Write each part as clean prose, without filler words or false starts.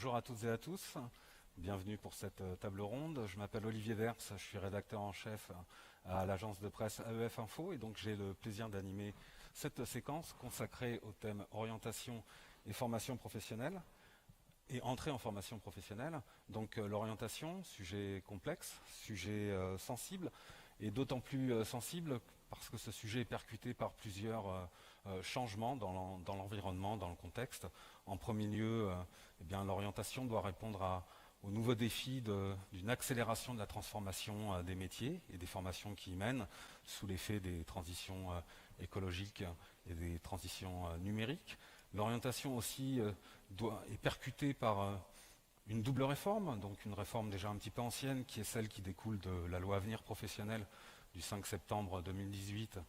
Bonjour à toutes et à tous, bienvenue pour cette table ronde. Je m'appelle Olivier Ders, je suis rédacteur en chef à l'agence de presse AEF Info et donc j'ai le plaisir d'animer cette séquence consacrée au thème orientation et formation professionnelle et entrée en formation professionnelle. Donc l'orientation, sujet complexe, sujet sensible et d'autant plus sensible parce que ce sujet est percuté par plusieurs changements dans l'environnement, dans le contexte. En premier lieu, l'orientation doit répondre aux nouveaux défis d'une accélération de la transformation des métiers et des formations qui y mènent sous l'effet des transitions écologiques et des transitions numériques. L'orientation aussi est percutée par une double réforme, donc une réforme déjà un petit peu ancienne qui est celle qui découle de la loi Avenir professionnel du 5 septembre 2018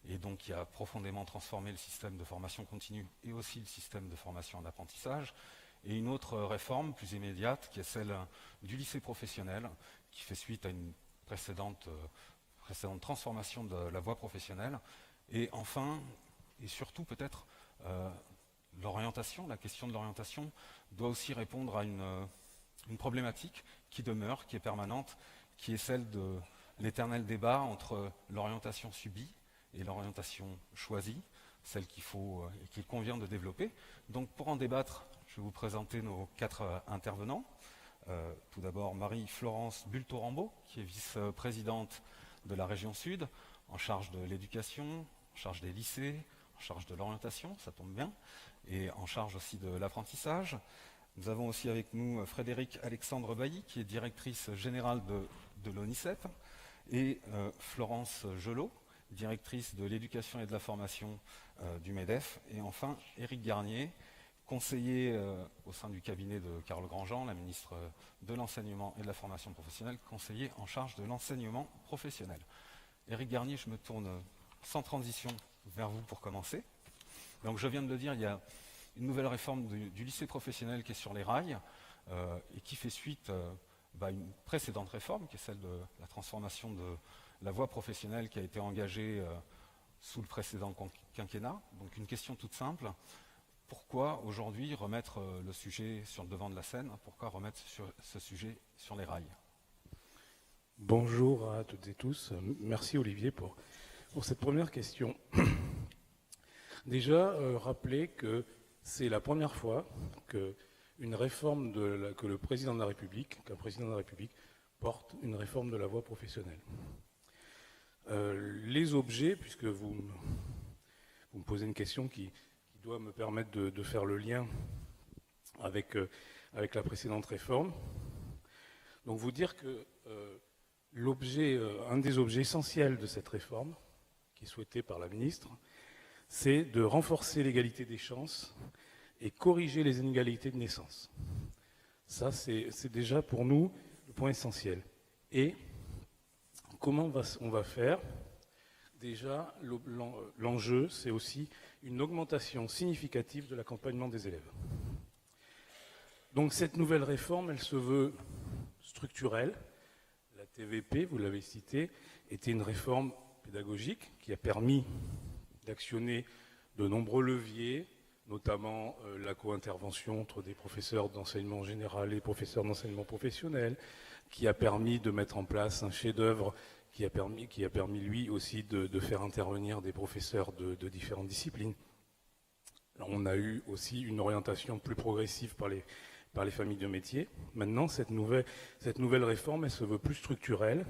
et donc qui a profondément transformé le système de formation continue et aussi le système de formation en apprentissage. Et une autre réforme plus immédiate qui est celle du lycée professionnel qui fait suite à une précédente transformation de la voie professionnelle. Et enfin, et surtout peut-être, l'orientation, la question de l'orientation doit aussi répondre à une problématique qui demeure, qui est permanente, qui est celle de l'éternel débat entre l'orientation subie et l'orientation choisie, celle qu'il faut et qu'il convient de développer. Donc pour en débattre, je vais vous présenter nos 4 intervenants. Tout d'abord Marie-Florence Bulto-Rambaud, qui est vice-présidente de la région Sud, en charge de l'éducation, en charge des lycées, en charge de l'orientation, ça tombe bien, et en charge aussi de l'apprentissage. Nous avons aussi avec nous Frédéric Alexandre Bailly, qui est directrice générale de l'ONICEP, et Florence Gelot, directrice de l'éducation et de la formation du MEDEF, et enfin Éric Garnier, conseiller au sein du cabinet de Carole Grandjean, la ministre de l'enseignement et de la formation professionnelle, conseiller en charge de l'enseignement professionnel. Éric Garnier, je me tourne sans transition vers vous pour commencer. Donc je viens de le dire, il y a une nouvelle réforme du lycée professionnel qui est sur les rails et qui fait suite à une précédente réforme, qui est celle de la transformation de la voie professionnelle qui a été engagée sous le précédent quinquennat. Donc une question toute simple. Pourquoi aujourd'hui remettre le sujet sur le devant de la scène? Pourquoi remettre ce sujet sur les rails? Bonjour à toutes et tous. Merci Olivier pour cette première question. Déjà, rappeler que c'est la première fois qu'une réforme que le président de la République, qu'un président de la République porte une réforme de la voie professionnelle. Les objets, puisque vous me posez une question qui doit me permettre de faire le lien avec la précédente réforme. Donc vous dire que un des objets essentiels de cette réforme, qui est souhaité par la ministre, c'est de renforcer l'égalité des chances et corriger les inégalités de naissance. Ça, c'est déjà pour nous le point essentiel. Et comment on va faire? Déjà, l'enjeu, c'est aussi une augmentation significative de l'accompagnement des élèves. Donc cette nouvelle réforme, elle se veut structurelle. La TVP, vous l'avez cité, était une réforme pédagogique qui a permis d'actionner de nombreux leviers, notamment la co-intervention entre des professeurs d'enseignement général et professeurs d'enseignement professionnel, qui a permis de mettre en place un chef-d'œuvre qui a permis lui aussi de faire intervenir des professeurs de différentes disciplines. Alors, on a eu aussi une orientation plus progressive par les familles de métiers. Maintenant, cette nouvelle réforme, elle se veut plus structurelle.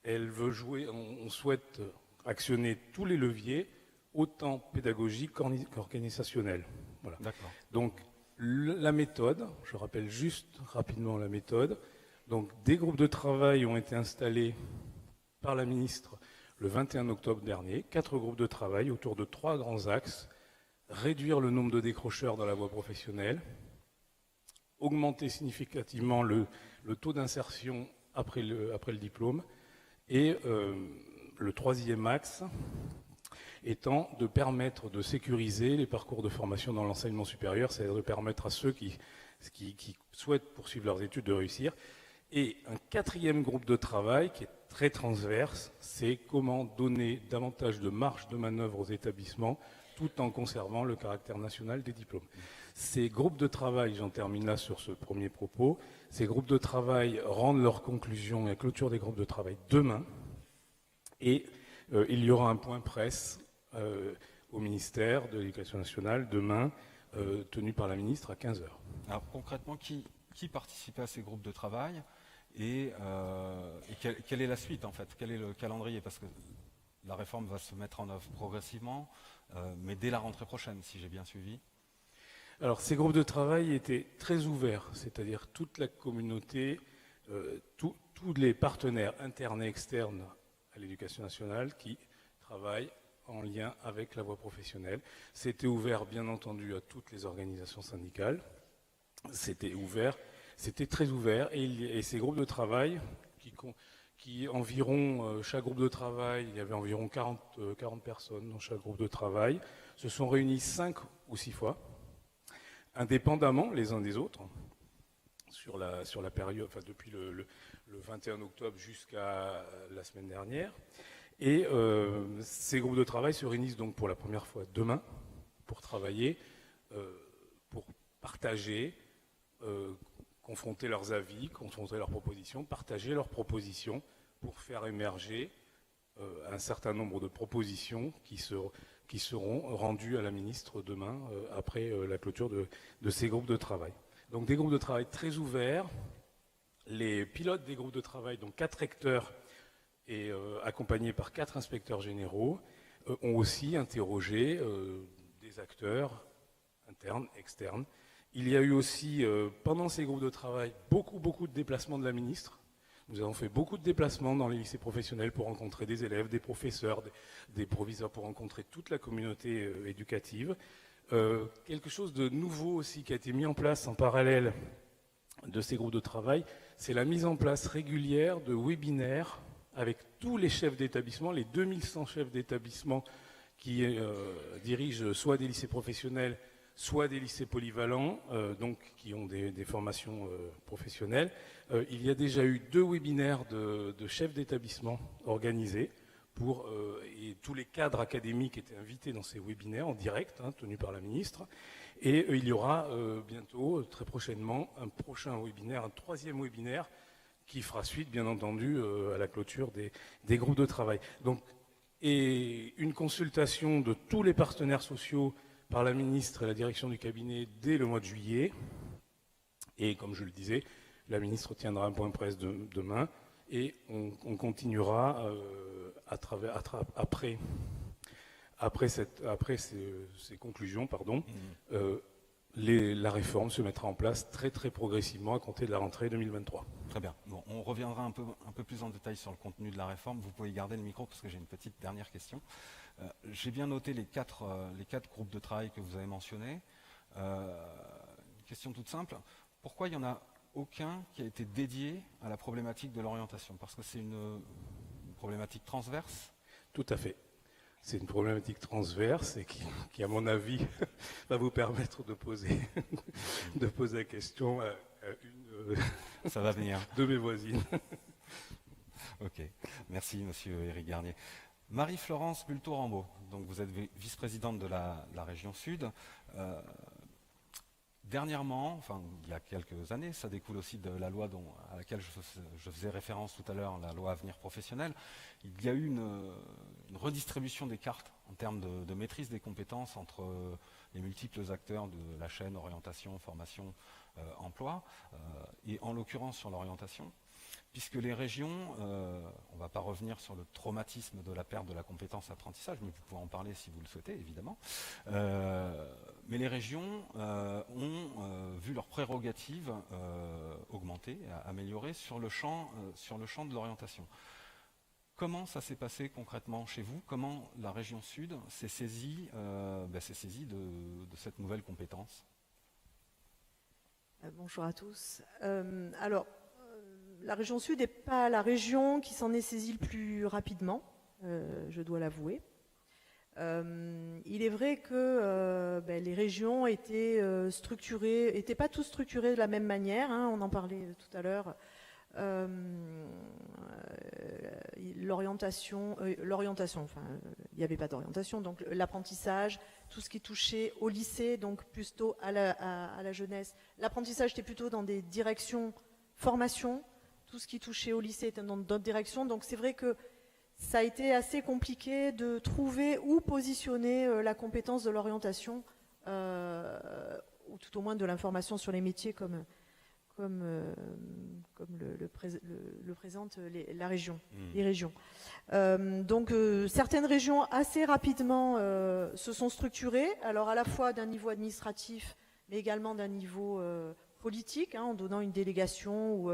Elle veut on souhaite actionner tous les leviers, autant pédagogiques qu'organisationnels. Voilà. D'accord. Donc, la méthode, je rappelle juste rapidement la méthode. Donc, des groupes de travail ont été installés par la ministre le 21 octobre dernier, 4 groupes de travail autour de 3 grands axes. Réduire le nombre de décrocheurs dans la voie professionnelle, augmenter significativement le taux d'insertion après le diplôme, et le 3e axe étant de permettre de sécuriser les parcours de formation dans l'enseignement supérieur, c'est-à-dire de permettre à ceux qui souhaitent poursuivre leurs études de réussir. Et un quatrième groupe de travail qui est très transverse, c'est comment donner davantage de marge de manœuvre aux établissements tout en conservant le caractère national des diplômes. Ces groupes de travail, j'en termine là sur ce premier propos, ces groupes de travail rendent leurs conclusions et la clôture des groupes de travail demain. Et il y aura un point presse au ministère de l'Éducation nationale demain, tenu par la ministre à 15h. Alors concrètement, qui participait à ces groupes de travail et quelle est la suite en fait? Quel est le calendrier? Parce que la réforme va se mettre en œuvre progressivement, mais dès la rentrée prochaine, si j'ai bien suivi. Alors ces groupes de travail étaient très ouverts, c'est-à-dire toute la communauté, tous les partenaires internes et externes à l'Éducation nationale qui travaillent en lien avec la voie professionnelle. C'était ouvert bien entendu à toutes les organisations syndicales. C'était ouvert, c'était très ouvert et ces groupes de travail qui environ, chaque groupe de travail, il y avait environ 40 personnes dans chaque groupe de travail, se sont réunis 5 ou 6 fois, indépendamment les uns des autres, sur la période, enfin depuis le 21 octobre jusqu'à la semaine dernière. Et ces groupes de travail se réunissent donc pour la première fois demain, pour travailler, pour partager, confronter leurs avis, confronter leurs propositions, partager leurs propositions pour faire émerger un certain nombre de propositions qui seront rendues à la ministre demain après la clôture de ces groupes de travail. Donc des groupes de travail très ouverts. Les pilotes des groupes de travail, donc 4 recteurs et accompagnés par 4 inspecteurs généraux, ont aussi interrogé des acteurs internes, externes. Il y a eu aussi, pendant ces groupes de travail, beaucoup de déplacements de la ministre. Nous avons fait beaucoup de déplacements dans les lycées professionnels pour rencontrer des élèves, des professeurs, des proviseurs, pour rencontrer toute la communauté éducative. Quelque chose de nouveau aussi qui a été mis en place en parallèle de ces groupes de travail, c'est la mise en place régulière de webinaires avec tous les chefs d'établissement, les 2100 chefs d'établissement qui dirigent soit des lycées professionnels, soit des lycées polyvalents, donc qui ont des formations professionnelles. Il y a déjà eu 2 webinaires de chefs d'établissement organisés et tous les cadres académiques étaient invités dans ces webinaires en direct, tenus par la ministre. Et il y aura bientôt, très prochainement, un prochain webinaire, un 3e webinaire qui fera suite, bien entendu, à la clôture des groupes de travail. Donc, et une consultation de tous les partenaires sociaux par la ministre et la direction du cabinet dès le mois de juillet. Et comme je le disais, la ministre tiendra un point presse demain et on continuera après ces conclusions, la réforme se mettra en place très progressivement à compter de la rentrée 2023. Très bien. Bon, on reviendra un peu plus en détail sur le contenu de la réforme. Vous pouvez garder le micro parce que j'ai une petite dernière question. J'ai bien noté les quatre groupes de travail que vous avez mentionnés. Une question toute simple. Pourquoi il n'y en a aucun qui a été dédié à la problématique de l'orientation? Parce que c'est une problématique transverse? Tout à fait. C'est une problématique transverse et qui à mon avis, va vous permettre de poser la question à une Ça va venir. De mes voisines. Ok. Merci, monsieur Éric Garnier. Marie-Florence Bulto-Rambaud, donc vous êtes vice-présidente de la région Sud. Dernièrement, enfin il y a quelques années, ça découle aussi de la loi à laquelle je faisais référence tout à l'heure, la loi Avenir Professionnel. Il y a eu une redistribution des cartes en termes de maîtrise des compétences entre les multiples acteurs de la chaîne orientation, formation, emploi, et en l'occurrence sur l'orientation. Puisque les régions, on ne va pas revenir sur le traumatisme de la perte de la compétence apprentissage, mais vous pouvez en parler si vous le souhaitez, évidemment. Mais les régions ont vu leurs prérogatives augmenter, améliorer sur le champ de l'orientation. Comment ça s'est passé concrètement chez vous? Comment la région Sud s'est saisie de cette nouvelle compétence? Bonjour à tous. La région Sud n'est pas la région qui s'en est saisie le plus rapidement, je dois l'avouer. Il est vrai que les régions étaient pas toutes structurées de la même manière, on en parlait tout à l'heure. l'orientation, enfin, il n'y avait pas d'orientation, donc l'apprentissage, tout ce qui touchait au lycée, donc plutôt à la jeunesse. L'apprentissage était plutôt dans des directions formation, tout ce qui touchait au lycée était dans d'autres directions, donc c'est vrai que ça a été assez compliqué de trouver où positionner la compétence de l'orientation, ou tout au moins de l'information sur les métiers comme le présente la région, les régions. Donc certaines régions assez rapidement se sont structurées, alors à la fois d'un niveau administratif, mais également d'un niveau politique, en donnant une délégation ou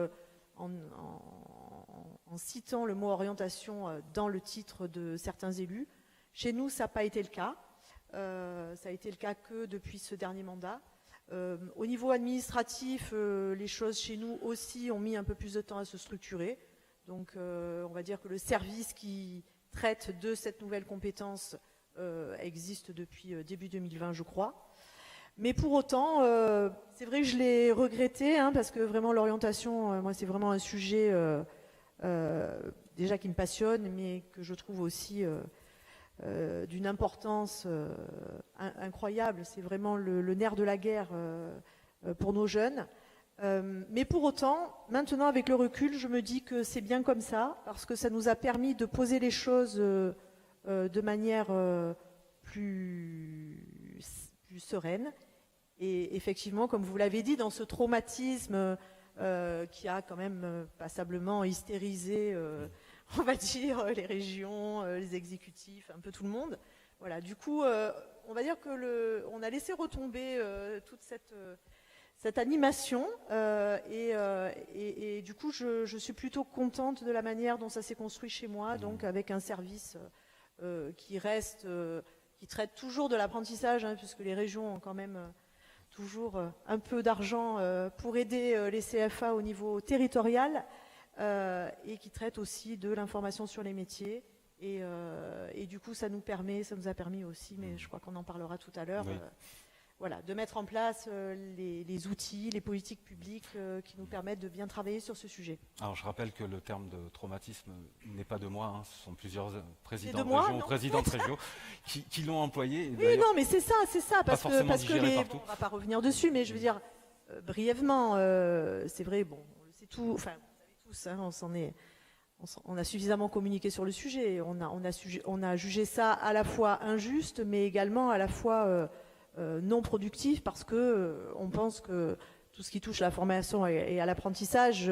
en citant le mot orientation dans le titre de certains élus. Chez nous, ça n'a pas été le cas. Ça a été le cas que depuis ce dernier mandat. Au niveau administratif, les choses chez nous aussi ont mis un peu plus de temps à se structurer. Donc on va dire que le service qui traite de cette nouvelle compétence existe depuis début 2020, je crois. Mais pour autant, c'est vrai que je l'ai regretté, parce que vraiment l'orientation, moi c'est vraiment un sujet déjà qui me passionne, mais que je trouve aussi d'une importance incroyable. C'est vraiment le nerf de la guerre pour nos jeunes. Mais pour autant, maintenant avec le recul, je me dis que c'est bien comme ça, parce que ça nous a permis de poser les choses de manière plus sereine. Et effectivement, comme vous l'avez dit, dans ce traumatisme qui a quand même passablement hystérisé, on va dire, les régions, les exécutifs, un peu tout le monde. Voilà, du coup, on va dire que on a laissé retomber toute cette animation et du coup, je suis plutôt contente de la manière dont ça s'est construit chez moi, donc avec un service qui traite toujours de l'apprentissage, puisque les régions ont quand même toujours un peu d'argent pour aider les CFA au niveau territorial et qui traite aussi de l'information sur les métiers. Et du coup, ça nous a permis aussi, mais je crois qu'on en parlera tout à l'heure, voilà, de mettre en place les outils, les politiques publiques qui nous permettent de bien travailler sur ce sujet. Alors je rappelle que le terme de traumatisme n'est pas de moi, ce sont plusieurs présidents de de moi, région ou non présidents de région qui l'ont employé. Et oui, non, mais c'est ça, parce que partout. on va pas revenir dessus, mais je veux dire brièvement, c'est vrai, bon, on le sait tout, enfin, vous savez tous, on a suffisamment communiqué sur le sujet, on a jugé ça à la fois injuste, mais également à la fois non productif, parce que on pense que tout ce qui touche à la formation et à l'apprentissage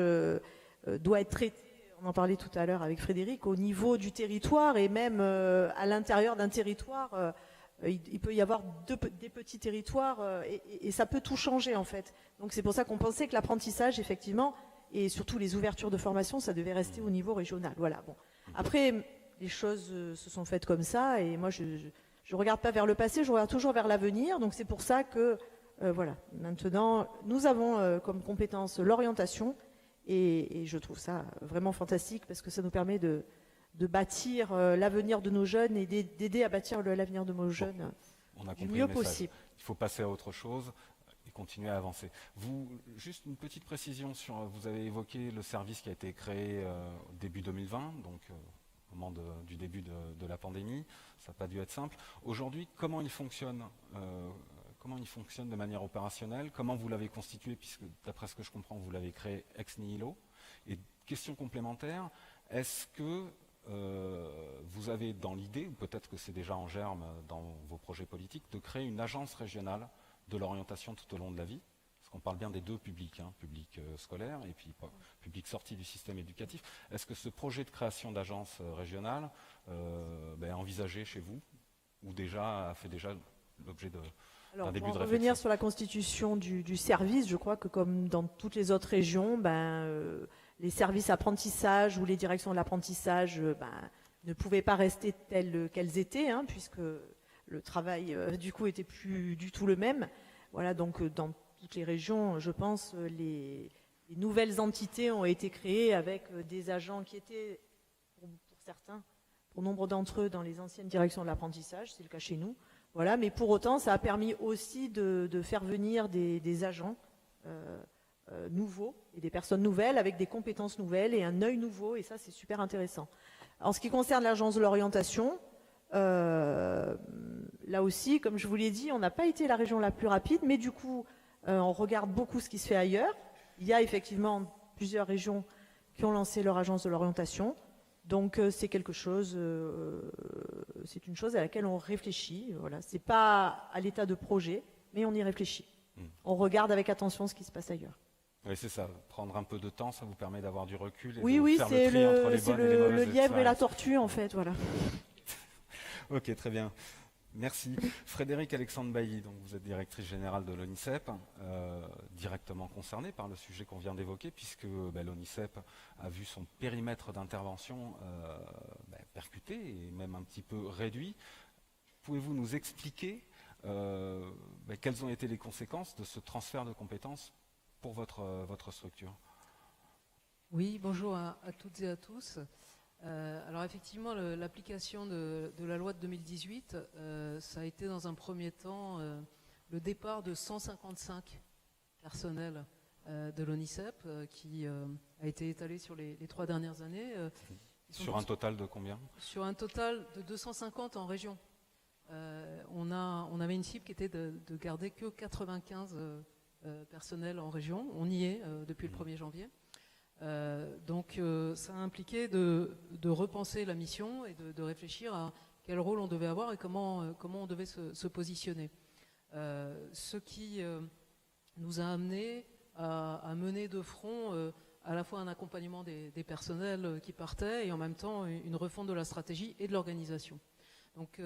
doit être traité, on en parlait tout à l'heure avec Frédéric, au niveau du territoire, et même à l'intérieur d'un territoire, il peut y avoir des petits territoires et ça peut tout changer en fait. Donc c'est pour ça qu'on pensait que l'apprentissage, effectivement, et surtout les ouvertures de formation, ça devait rester au niveau régional. Voilà. Bon. Après, les choses se sont faites comme ça, et moi je regarde pas vers le passé, je regarde toujours vers l'avenir. Donc c'est pour ça que voilà. Maintenant, nous avons comme compétence l'orientation, et je trouve ça vraiment fantastique, parce que ça nous permet de bâtir l'avenir de nos jeunes et d'aider à bâtir l'avenir de nos jeunes du mieux possible. Il faut passer à autre chose et continuer à avancer. Juste une petite précision vous avez évoqué le service qui a été créé au début 2020, donc au moment du début de la pandémie. Ça n'a pas dû être simple. Aujourd'hui, comment il fonctionne de manière opérationnelle? Comment vous l'avez constitué, puisque d'après ce que je comprends, vous l'avez créé ex nihilo? Et question complémentaire, est-ce que vous avez dans l'idée, ou peut-être que c'est déjà en germe dans vos projets politiques, de créer une agence régionale de l'orientation tout au long de la vie? Parce qu'on parle bien des deux publics, public scolaire et puis public sorti du système éducatif. Est-ce que ce projet de création d'agence régionale est envisagé chez vous, ou a fait déjà l'objet d'un début de réflexion? Pour revenir sur la constitution du service, je crois que comme dans toutes les autres régions, les services apprentissage ou les directions de l'apprentissage ne pouvaient pas rester telles qu'elles étaient, puisque le travail du coup était plus du tout le même. Voilà, donc dans toutes les régions, je pense, les nouvelles entités ont été créées avec des agents qui étaient, pour certains, pour nombre d'entre eux, dans les anciennes directions de l'apprentissage, c'est le cas chez nous. Voilà, mais pour autant, ça a permis aussi de faire venir des agents nouveaux et des personnes nouvelles avec des compétences nouvelles et un œil nouveau, et ça c'est super intéressant. En ce qui concerne l'agence de l'orientation, là aussi, comme je vous l'ai dit, on n'a pas été la région la plus rapide, mais du coup, on regarde beaucoup ce qui se fait ailleurs. Il y a effectivement plusieurs régions qui ont lancé leur agence de l'orientation. Donc c'est quelque chose, c'est une chose à laquelle on réfléchit. Voilà, c'est pas à l'état de projet, mais on y réfléchit. On regarde avec attention ce qui se passe ailleurs. Oui, c'est ça. Prendre un peu de temps, ça vous permet d'avoir du recul et Oui, de oui, faire c'est le tri entre les c'est bonnes et les le mauvaises lièvre et la expériences. tortue en fait, voilà. Ok, très bien. Merci. Frédéric Alexandre Bailly, donc vous êtes directrice générale de l'ONICEP, directement concernée par le sujet qu'on vient d'évoquer, puisque l'ONICEP a vu son périmètre d'intervention percuté et même un petit peu réduit. Pouvez-vous nous expliquer quelles ont été les conséquences de ce transfert de compétences pour votre structure? Oui, bonjour à toutes et à tous. Alors effectivement, l'application de la loi de 2018, ça a été dans un premier temps le départ de 155 personnels de l'ONICEP qui a été étalé sur les 3 dernières années. Sur un total de combien? Sur un total de 250 en région. On avait une cible qui était de garder que 95 personnels en région. On y est depuis le 1er janvier. Donc ça a impliqué de repenser la mission et de réfléchir à quel rôle on devait avoir et comment on devait se positionner. Ce qui nous a amené à mener de front à la fois un accompagnement des personnels qui partaient et en même temps une refonte de la stratégie et de l'organisation. Donc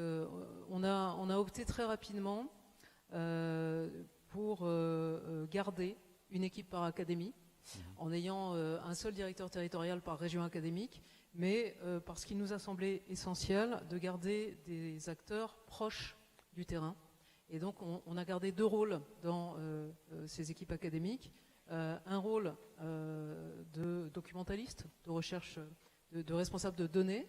on a opté très rapidement pour garder une équipe par académie, en ayant un seul directeur territorial par région académique, mais parce qu'il nous a semblé essentiel de garder des acteurs proches du terrain. Et donc on a gardé 2 rôles dans ces équipes académiques. Un rôle de documentaliste, de recherche, de responsable de données,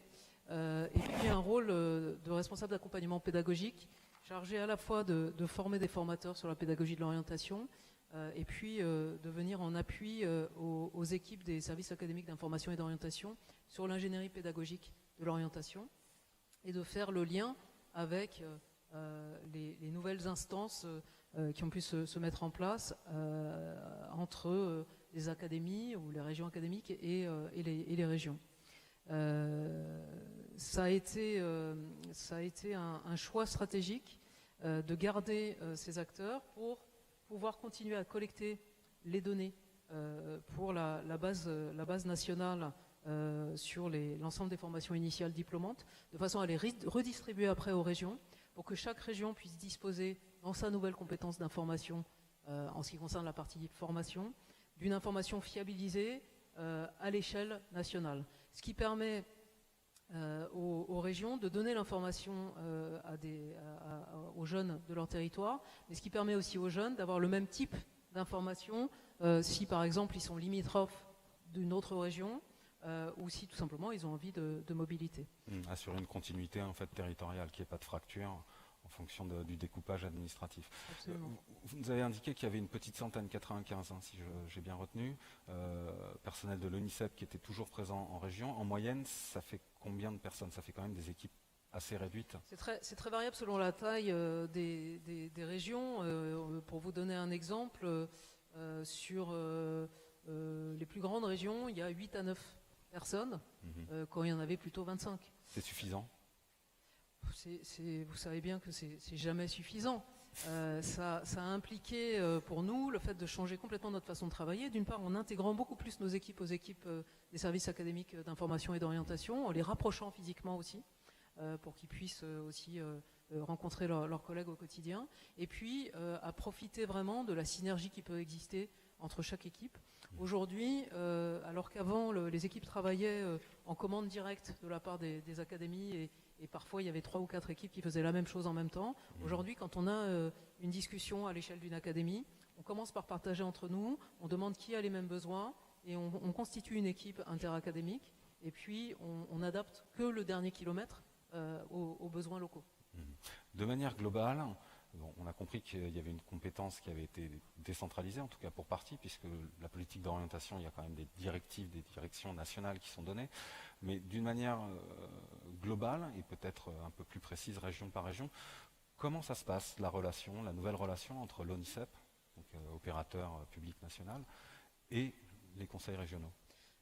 et puis un rôle de responsable d'accompagnement pédagogique, chargé à la fois de former des formateurs sur la pédagogie de l'orientation, et puis de venir en appui aux équipes des services académiques d'information et d'orientation sur l'ingénierie pédagogique de l'orientation et de faire le lien avec les nouvelles instances qui ont pu se mettre en place entre les académies ou les régions académiques et les régions. Ça a été un choix stratégique de garder ces acteurs pour pouvoir continuer à collecter les données pour la base nationale sur l'ensemble des formations initiales diplômantes, de façon à les redistribuer après aux régions, pour que chaque région puisse disposer, dans sa nouvelle compétence d'information, en ce qui concerne la partie formation, d'une information fiabilisée à l'échelle nationale. Ce qui permet aux régions de donner l'information aux jeunes de leur territoire, mais ce qui permet aussi aux jeunes d'avoir le même type d'information si par exemple ils sont limitrophes d'une autre région ou si tout simplement ils ont envie de mobilité. Assurer une continuité en fait territoriale, qu'il n'y ait pas de fracture en fonction du découpage administratif. Vous nous avez indiqué qu'il y avait une petite centaine, 95 si j'ai bien retenu, personnel de l'ONICEP qui était toujours présent en région. En moyenne, ça fait combien de personnes? Ça fait quand même des équipes assez réduites. C'est très variable selon la taille des régions. Pour vous donner un exemple, sur les plus grandes régions, il y a 8 à 9 personnes, quand il y en avait plutôt 25. C'est suffisant? Vous savez bien que c'est jamais suffisant. Ça a impliqué pour nous le fait de changer complètement notre façon de travailler. D'une part, en intégrant beaucoup plus nos équipes aux équipes des services académiques d'information et d'orientation, en les rapprochant physiquement aussi, pour qu'ils puissent aussi rencontrer leurs collègues au quotidien. Et puis, à profiter vraiment de la synergie qui peut exister entre chaque équipe. Aujourd'hui, alors qu'avant, les équipes travaillaient en commande directe de la part des académies et parfois il y avait 3 ou 4 équipes qui faisaient la même chose en même temps. Aujourd'hui, quand on a une discussion à l'échelle d'une académie, on commence par partager entre nous, on demande qui a les mêmes besoins et on constitue une équipe interacadémique et puis on n'adapte que le dernier kilomètre aux besoins locaux. De manière globale, bon, on a compris qu'il y avait une compétence qui avait été décentralisée, en tout cas pour partie, puisque la politique d'orientation, il y a quand même des directives, des directions nationales qui sont données, mais d'une manière globale et peut-être un peu plus précise région par région, comment ça se passe, la nouvelle relation entre l'ONICEP, donc opérateur public national, et les conseils régionaux?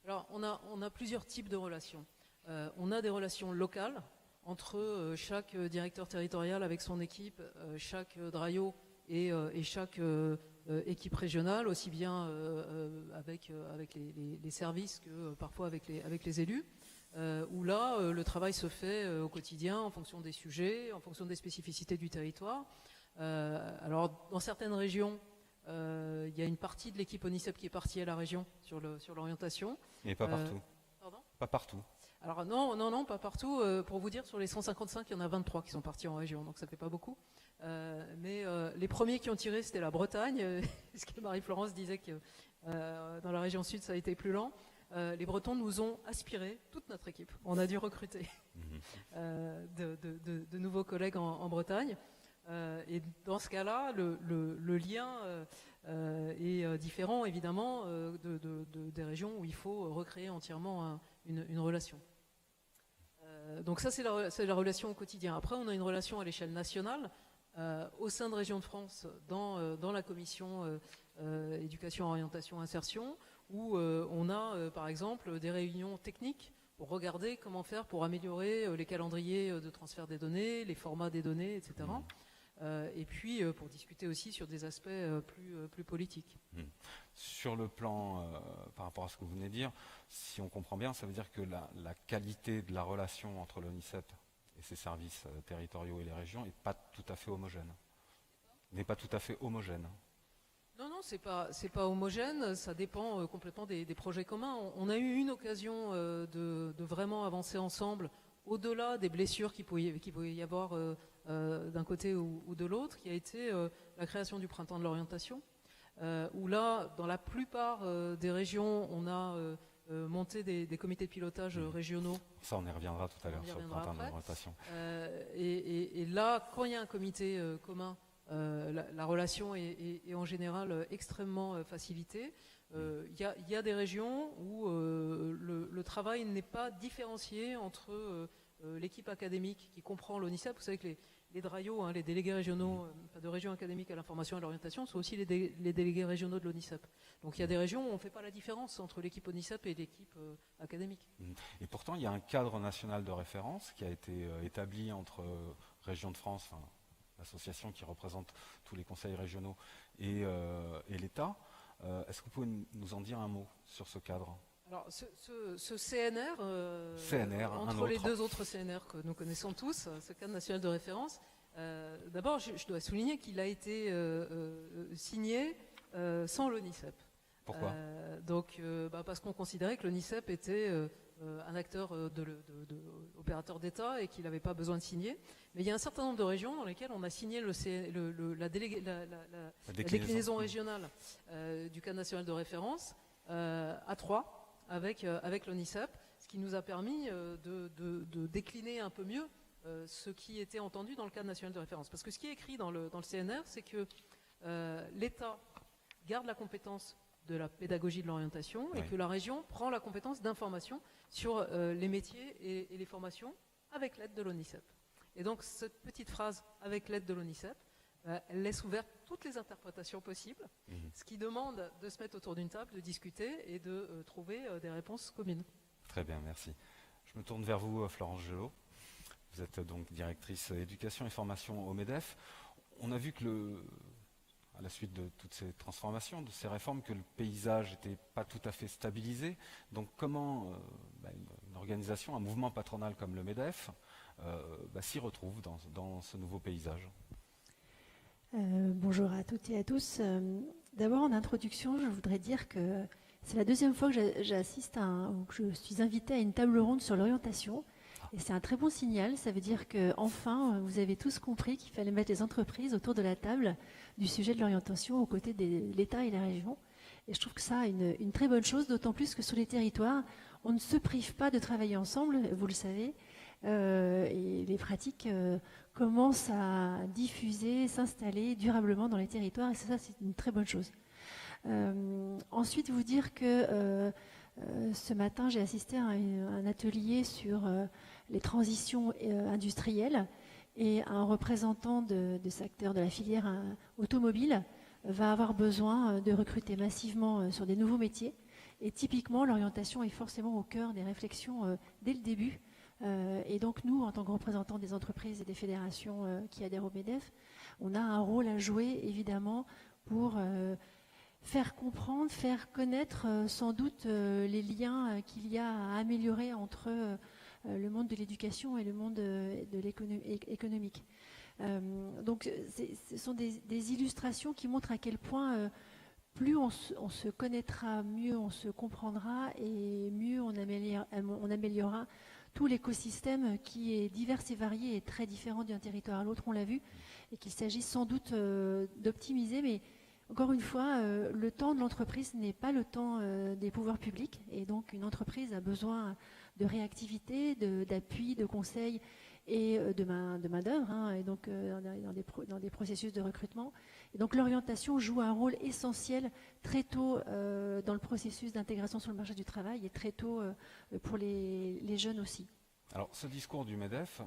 Alors, on a plusieurs types de relations. On a des relations locales entre chaque directeur territorial avec son équipe, chaque DRAIO et chaque équipe régionale, aussi bien avec les services que parfois avec les élus, où là, le travail se fait au quotidien en fonction des sujets, en fonction des spécificités du territoire. Alors, dans certaines régions, il y a une partie de l'équipe ONICEP qui est partie à la région sur l'orientation. Mais pas partout. Pardon ? Pas partout. Alors non, pas partout. Pour vous dire, sur les 155, il y en a 23 qui sont partis en région, donc ça fait pas beaucoup. Mais les premiers qui ont tiré, c'était la Bretagne, puisque Marie-Florence disait que dans la région sud, ça a été plus lent. Les Bretons nous ont aspiré, toute notre équipe. On a dû recruter de nouveaux collègues en Bretagne. Et dans ce cas-là, le lien est différent, évidemment, des régions où il faut recréer entièrement une relation. Donc ça, c'est la relation au quotidien. Après, on a une relation à l'échelle nationale, au sein de Région de France, dans la commission éducation, orientation, insertion, où on a, par exemple, des réunions techniques pour regarder comment faire pour améliorer les calendriers de transfert des données, les formats des données, etc. Et puis pour discuter aussi sur des aspects plus politiques. Sur le plan, par rapport à ce que vous venez de dire, si on comprend bien, ça veut dire que la qualité de la relation entre l'ONICEP et ses services territoriaux et les régions n'est pas tout à fait homogène. Non, c'est pas homogène, ça dépend complètement des projets communs. On a eu une occasion de vraiment avancer ensemble, au-delà des blessures qu'il pouvait y avoir d'un côté ou de l'autre, qui a été la création du printemps de l'orientation, où là, dans la plupart des régions, on a monté des comités de pilotage régionaux. Ça, on y reviendra tout à l'heure sur le printemps de l'orientation. Et là, quand il y a un comité commun, la relation est en général extrêmement facilitée. Il y a des régions où le travail n'est pas différencié entre l'équipe académique qui comprend l'ONICEP. Vous savez que les DRAIO, les délégués régionaux de régions académiques à l'information et à l'orientation, sont aussi les délégués régionaux de l'ONICEP. Donc il y a des régions où on ne fait pas la différence entre l'équipe ONICEP et l'équipe académique. Et pourtant, il y a un cadre national de référence qui a été établi entre Régions de France, l'association qui représente tous les conseils régionaux, et l'État. Est-ce que vous pouvez nous en dire un mot sur ce cadre ? Alors, ce CNR, entre les deux autres CNR que nous connaissons tous, ce cadre national de référence, d'abord, je dois souligner qu'il a été signé sans l'ONICEP. Pourquoi ? Parce qu'on considérait que l'ONICEP était un acteur opérateur d'État et qu'il n'avait pas besoin de signer. Mais il y a un certain nombre de régions dans lesquelles on a signé la déclinaison régionale du cadre national de référence à 3 avec l'ONICEP, ce qui nous a permis de décliner un peu mieux ce qui était entendu dans le cadre national de référence. Parce que ce qui est écrit dans le CNR, c'est que l'État garde la compétence de la pédagogie de l'orientation et que la région prend la compétence d'information sur les métiers et les formations avec l'aide de l'ONICEP. Et donc cette petite phrase « avec l'aide de l'ONICEP », elle laisse ouvertes toutes les interprétations possibles, ce qui demande de se mettre autour d'une table, de discuter et de trouver des réponses communes. Très bien, merci. Je me tourne vers vous, Florence Gelot. Vous êtes donc directrice éducation et formation au MEDEF. On a vu que à la suite de toutes ces transformations, de ces réformes, que le paysage n'était pas tout à fait stabilisé. Donc comment une organisation, un mouvement patronal comme le MEDEF s'y retrouve dans ce nouveau paysage ? Bonjour à toutes et à tous. D'abord, en introduction, je voudrais dire que c'est la deuxième fois que j'assiste ou que je suis invitée à une table ronde sur l'orientation. Et c'est un très bon signal. Ça veut dire qu'enfin, vous avez tous compris qu'il fallait mettre les entreprises autour de la table du sujet de l'orientation aux côtés de l'État et la région. Et je trouve que ça une très bonne chose, d'autant plus que sur les territoires, on ne se prive pas de travailler ensemble, vous le savez. et les pratiques commencent à diffuser, s'installer durablement dans les territoires, et ça, c'est une très bonne chose. Ensuite, vous dire que ce matin, j'ai assisté à un atelier sur les transitions industrielles, et un représentant de secteur de la filière automobile va avoir besoin de recruter massivement sur des nouveaux métiers. Et typiquement, l'orientation est forcément au cœur des réflexions dès le début. Et donc nous, en tant que représentants des entreprises et des fédérations qui adhèrent au MEDEF, on a un rôle à jouer évidemment pour faire comprendre, faire connaître sans doute les liens qu'il y a à améliorer entre le monde de l'éducation et le monde de l'économie économique. Donc ce sont des illustrations qui montrent à quel point plus on se connaîtra, mieux on se comprendra et mieux on améliorera tout l'écosystème qui est divers et varié et très différent d'un territoire à l'autre, on l'a vu, et qu'il s'agit sans doute d'optimiser, mais encore une fois, le temps de l'entreprise n'est pas le temps des pouvoirs publics, et donc une entreprise a besoin de réactivité, d'appui, de conseils et de main-d'œuvre, hein, et donc dans des processus de recrutement. Et donc l'orientation joue un rôle essentiel très tôt dans le processus d'intégration sur le marché du travail et très tôt pour les jeunes aussi. Alors ce discours du MEDEF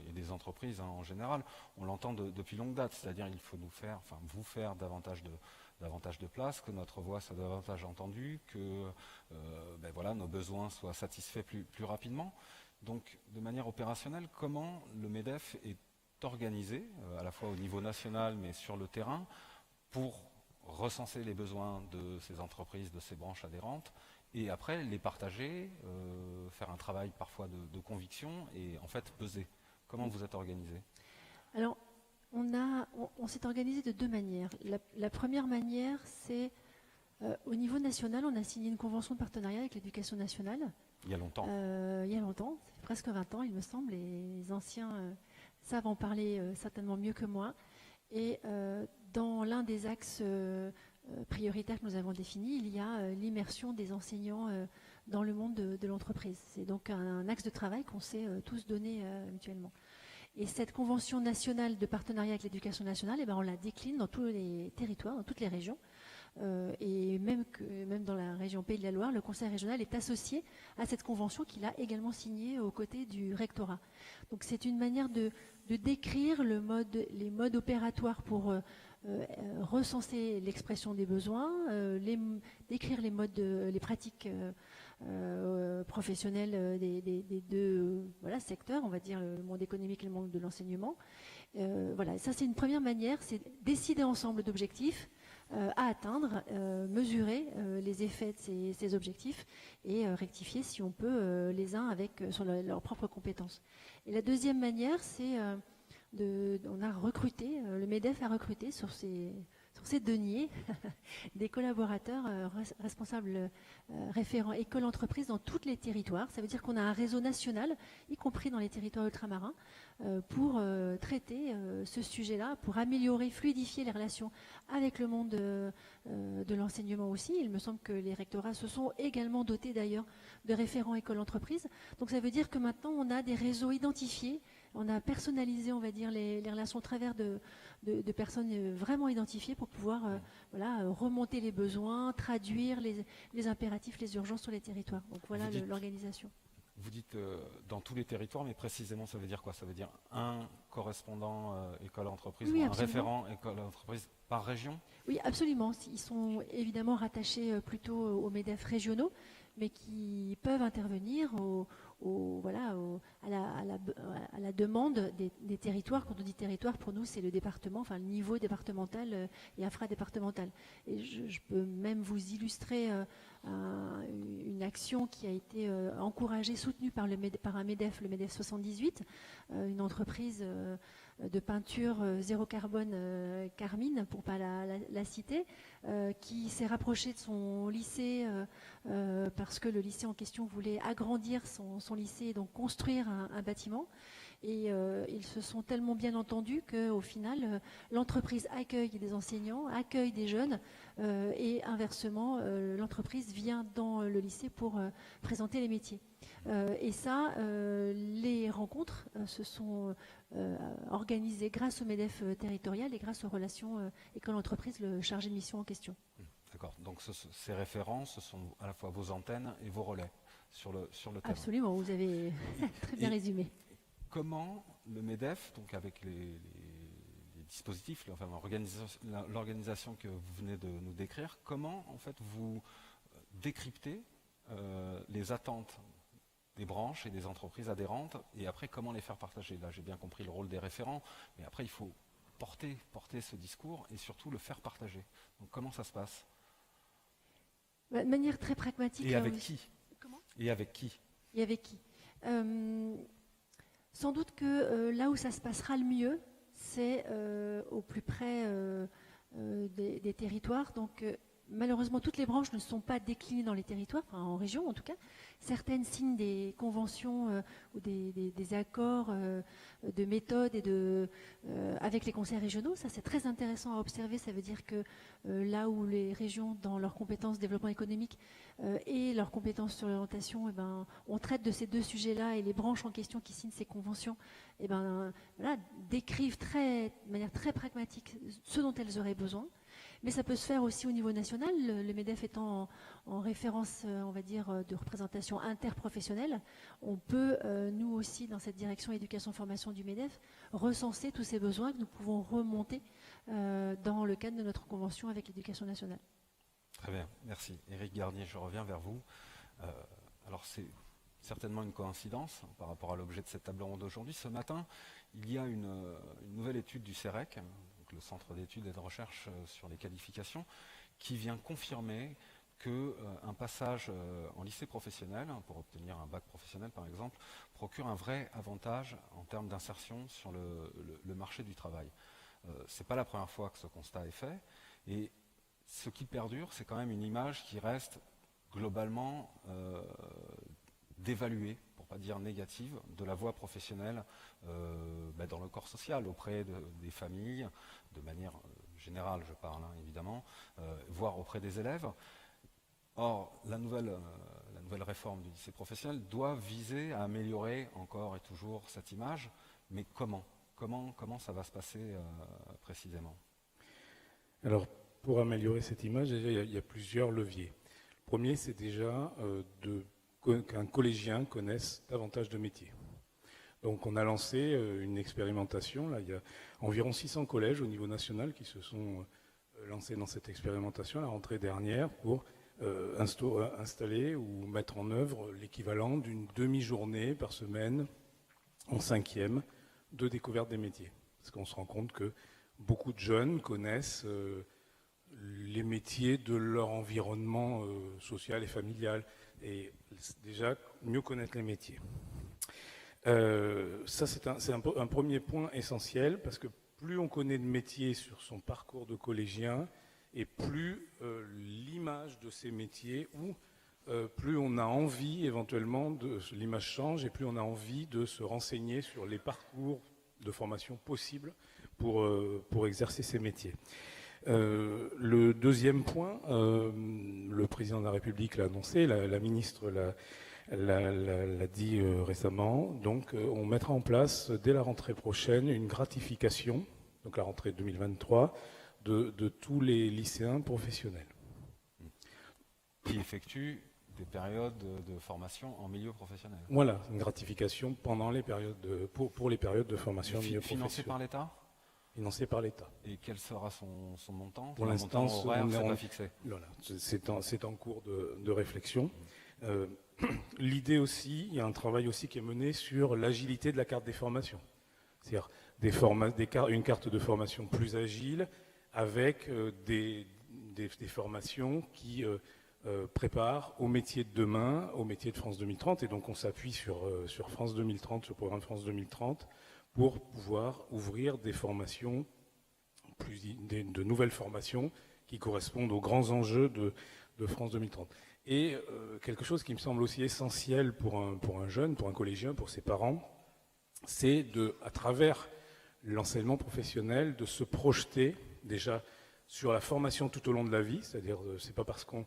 et des entreprises en général, on l'entend depuis longue date, c'est-à-dire il faut vous faire davantage de place, que notre voix soit davantage entendue, que nos besoins soient satisfaits plus rapidement. Donc de manière opérationnelle, comment le MEDEF est organisé, à la fois au niveau national mais sur le terrain, pour recenser les besoins de ces entreprises, de ces branches adhérentes, et après les partager, faire un travail parfois de conviction et en fait peser. Comment vous êtes organisé? Alors, on s'est organisé de deux manières. La première manière, c'est au niveau national, on a signé une convention de partenariat avec l'éducation nationale. Il y a longtemps. Il y a longtemps, ça fait presque 20 ans, il me semble. Les anciens savent en parler certainement mieux que moi. Et dans l'un des axes prioritaires que nous avons définis, il y a l'immersion des enseignants dans le monde de l'entreprise. C'est donc un axe de travail qu'on s'est tous donné mutuellement. Et cette convention nationale de partenariat avec l'éducation nationale, on la décline dans tous les territoires, dans toutes les régions. Et même dans la région Pays de la Loire, le conseil régional est associé à cette convention qu'il a également signée aux côtés du rectorat. Donc c'est une manière de décrire les modes opératoires pour recenser l'expression des besoins, décrire les pratiques professionnelles des deux secteurs, on va dire le monde économique et le monde de l'enseignement. Ça c'est une première manière, c'est décider ensemble d'objectifs à atteindre, mesurer les effets de ces objectifs et rectifier si on peut les uns sur leurs propres compétences. Et la deuxième manière, c'est on a recruté, le MEDEF a recruté sur ces deniers des collaborateurs responsables référents école entreprise dans tous les territoires. Ça veut dire qu'on a un réseau national, y compris dans les territoires ultramarins, pour traiter ce sujet-là, pour améliorer, fluidifier les relations avec le monde de l'enseignement aussi. Il me semble que les rectorats se sont également dotés d'ailleurs de référents école entreprise. Donc ça veut dire que maintenant on a des réseaux identifiés. On a personnalisé, on va dire, les relations au travers de personnes vraiment identifiées pour pouvoir remonter les besoins, traduire les impératifs, les urgences sur les territoires. Donc voilà l'organisation. Vous dites dans tous les territoires, mais précisément ça veut dire quoi? Ça veut dire un correspondant école-entreprise ou un référent école-entreprise par région? Oui, absolument. Ils sont évidemment rattachés plutôt aux MEDEF régionaux, mais qui peuvent intervenir à la demande des territoires. Quand on dit territoire, pour nous, c'est le département, enfin le niveau départemental et infradépartemental. Et je peux même vous illustrer une action qui a été encouragée, soutenue par un MEDEF, le MEDEF 78, une entreprise de peinture zéro carbone Carmine, pour pas la citer, qui s'est rapproché de son lycée parce que le lycée en question voulait agrandir son lycée et donc construire un bâtiment. Et ils se sont tellement bien entendus qu'au final, l'entreprise accueille des enseignants, accueille des jeunes, et inversement, l'entreprise vient dans le lycée pour présenter les métiers. Et ça, les rencontres se sont organisées grâce au MEDEF territorial et grâce aux relations école-entreprise, le chargé de mission en question. D'accord. Donc ces référents, ce sont à la fois vos antennes et vos relais sur le terrain. Absolument, vous avez très bien résumé. Comment le MEDEF, donc avec les dispositifs, enfin, l'organisation que vous venez de nous décrire, comment en fait vous décryptez les attentes des branches et des entreprises adhérentes, et après comment les faire partager? Là j'ai bien compris le rôle des référents, mais après il faut porter ce discours et surtout le faire partager. Donc comment ça se passe? De manière très pragmatique. Et avec qui? Comment? Et avec qui? Et avec qui? Sans doute que là où ça se passera le mieux, c'est au plus près des territoires. Donc malheureusement, toutes les branches ne sont pas déclinées dans les territoires, enfin, en région en tout cas. Certaines signent des conventions ou des accords de méthode et avec les conseils régionaux. Ça, c'est très intéressant à observer. Ça veut dire que là où les régions, dans leurs compétences développement économique et leurs compétences sur l'orientation, on traite de ces deux sujets-là, et les branches en question qui signent ces conventions voilà, décrivent de manière très pragmatique ce dont elles auraient besoin. Mais ça peut se faire aussi au niveau national, le MEDEF étant en référence, on va dire, de représentation interprofessionnelle. On peut, nous aussi, dans cette direction éducation-formation du MEDEF, recenser tous ces besoins que nous pouvons remonter dans le cadre de notre convention avec l'éducation nationale. Très bien, merci. Éric Garnier, je reviens vers vous. Alors c'est certainement une coïncidence par rapport à l'objet de cette table ronde d'aujourd'hui. Ce matin, il y a une nouvelle étude du CEREC, le Centre d'études et de recherche sur les qualifications, qui vient confirmer qu'un passage en lycée professionnel, pour obtenir un bac professionnel par exemple, procure un vrai avantage en termes d'insertion sur le marché du travail. Ce n'est pas la première fois que ce constat est fait, et ce qui perdure, c'est quand même une image qui reste globalement dévaluée, pour ne pas dire négative, de la voie professionnelle dans le corps social, auprès des familles, de manière générale je parle évidemment, voire auprès des élèves. Or, la nouvelle réforme du lycée professionnel doit viser à améliorer encore et toujours cette image, mais comment ça va se passer précisément? Alors, pour améliorer cette image, il y a plusieurs leviers. Le premier, c'est déjà qu'un collégien connaisse davantage de métiers. Donc on a lancé une expérimentation. Là, il y a environ 600 collèges au niveau national qui se sont lancés dans cette expérimentation à la rentrée dernière pour installer ou mettre en œuvre l'équivalent d'une demi-journée par semaine en 5e de découverte des métiers. Parce qu'on se rend compte que beaucoup de jeunes connaissent les métiers de leur environnement social et familial. Et déjà, mieux connaître les métiers. Ça, c'est un premier point essentiel, parce que plus on connaît de métiers sur son parcours de collégien, et plus l'image de ces métiers, ou plus on a envie éventuellement, l'image change, et plus on a envie de se renseigner sur les parcours de formation possibles pour exercer ces métiers. Le deuxième point, le président de la République l'a annoncé, la ministre l'a dit récemment, donc on mettra en place dès la rentrée prochaine une gratification, donc la rentrée 2023, de tous les lycéens professionnels. Qui effectuent des périodes de formation en milieu professionnel. Voilà, une gratification pendant les périodes pour les périodes de formation en milieu professionnel. Financée par l'État ? Financé par l'État. Et quel sera son montant? Pour l'instant, c'est pas fixé. Voilà, c'est en cours de réflexion. L'idée aussi, il y a un travail aussi qui est mené sur l'agilité de la carte des formations. C'est-à-dire une carte de formation plus agile avec des formations qui préparent au métier de demain, au métier de France 2030. Et donc on s'appuie sur France 2030, sur le programme France 2030, pour pouvoir ouvrir des formations, de nouvelles formations qui correspondent aux grands enjeux de France 2030. Et quelque chose qui me semble aussi essentiel pour un jeune, pour un collégien, pour ses parents, c'est à travers l'enseignement professionnel, de se projeter déjà sur la formation tout au long de la vie, c'est-à-dire c'est pas parce qu'on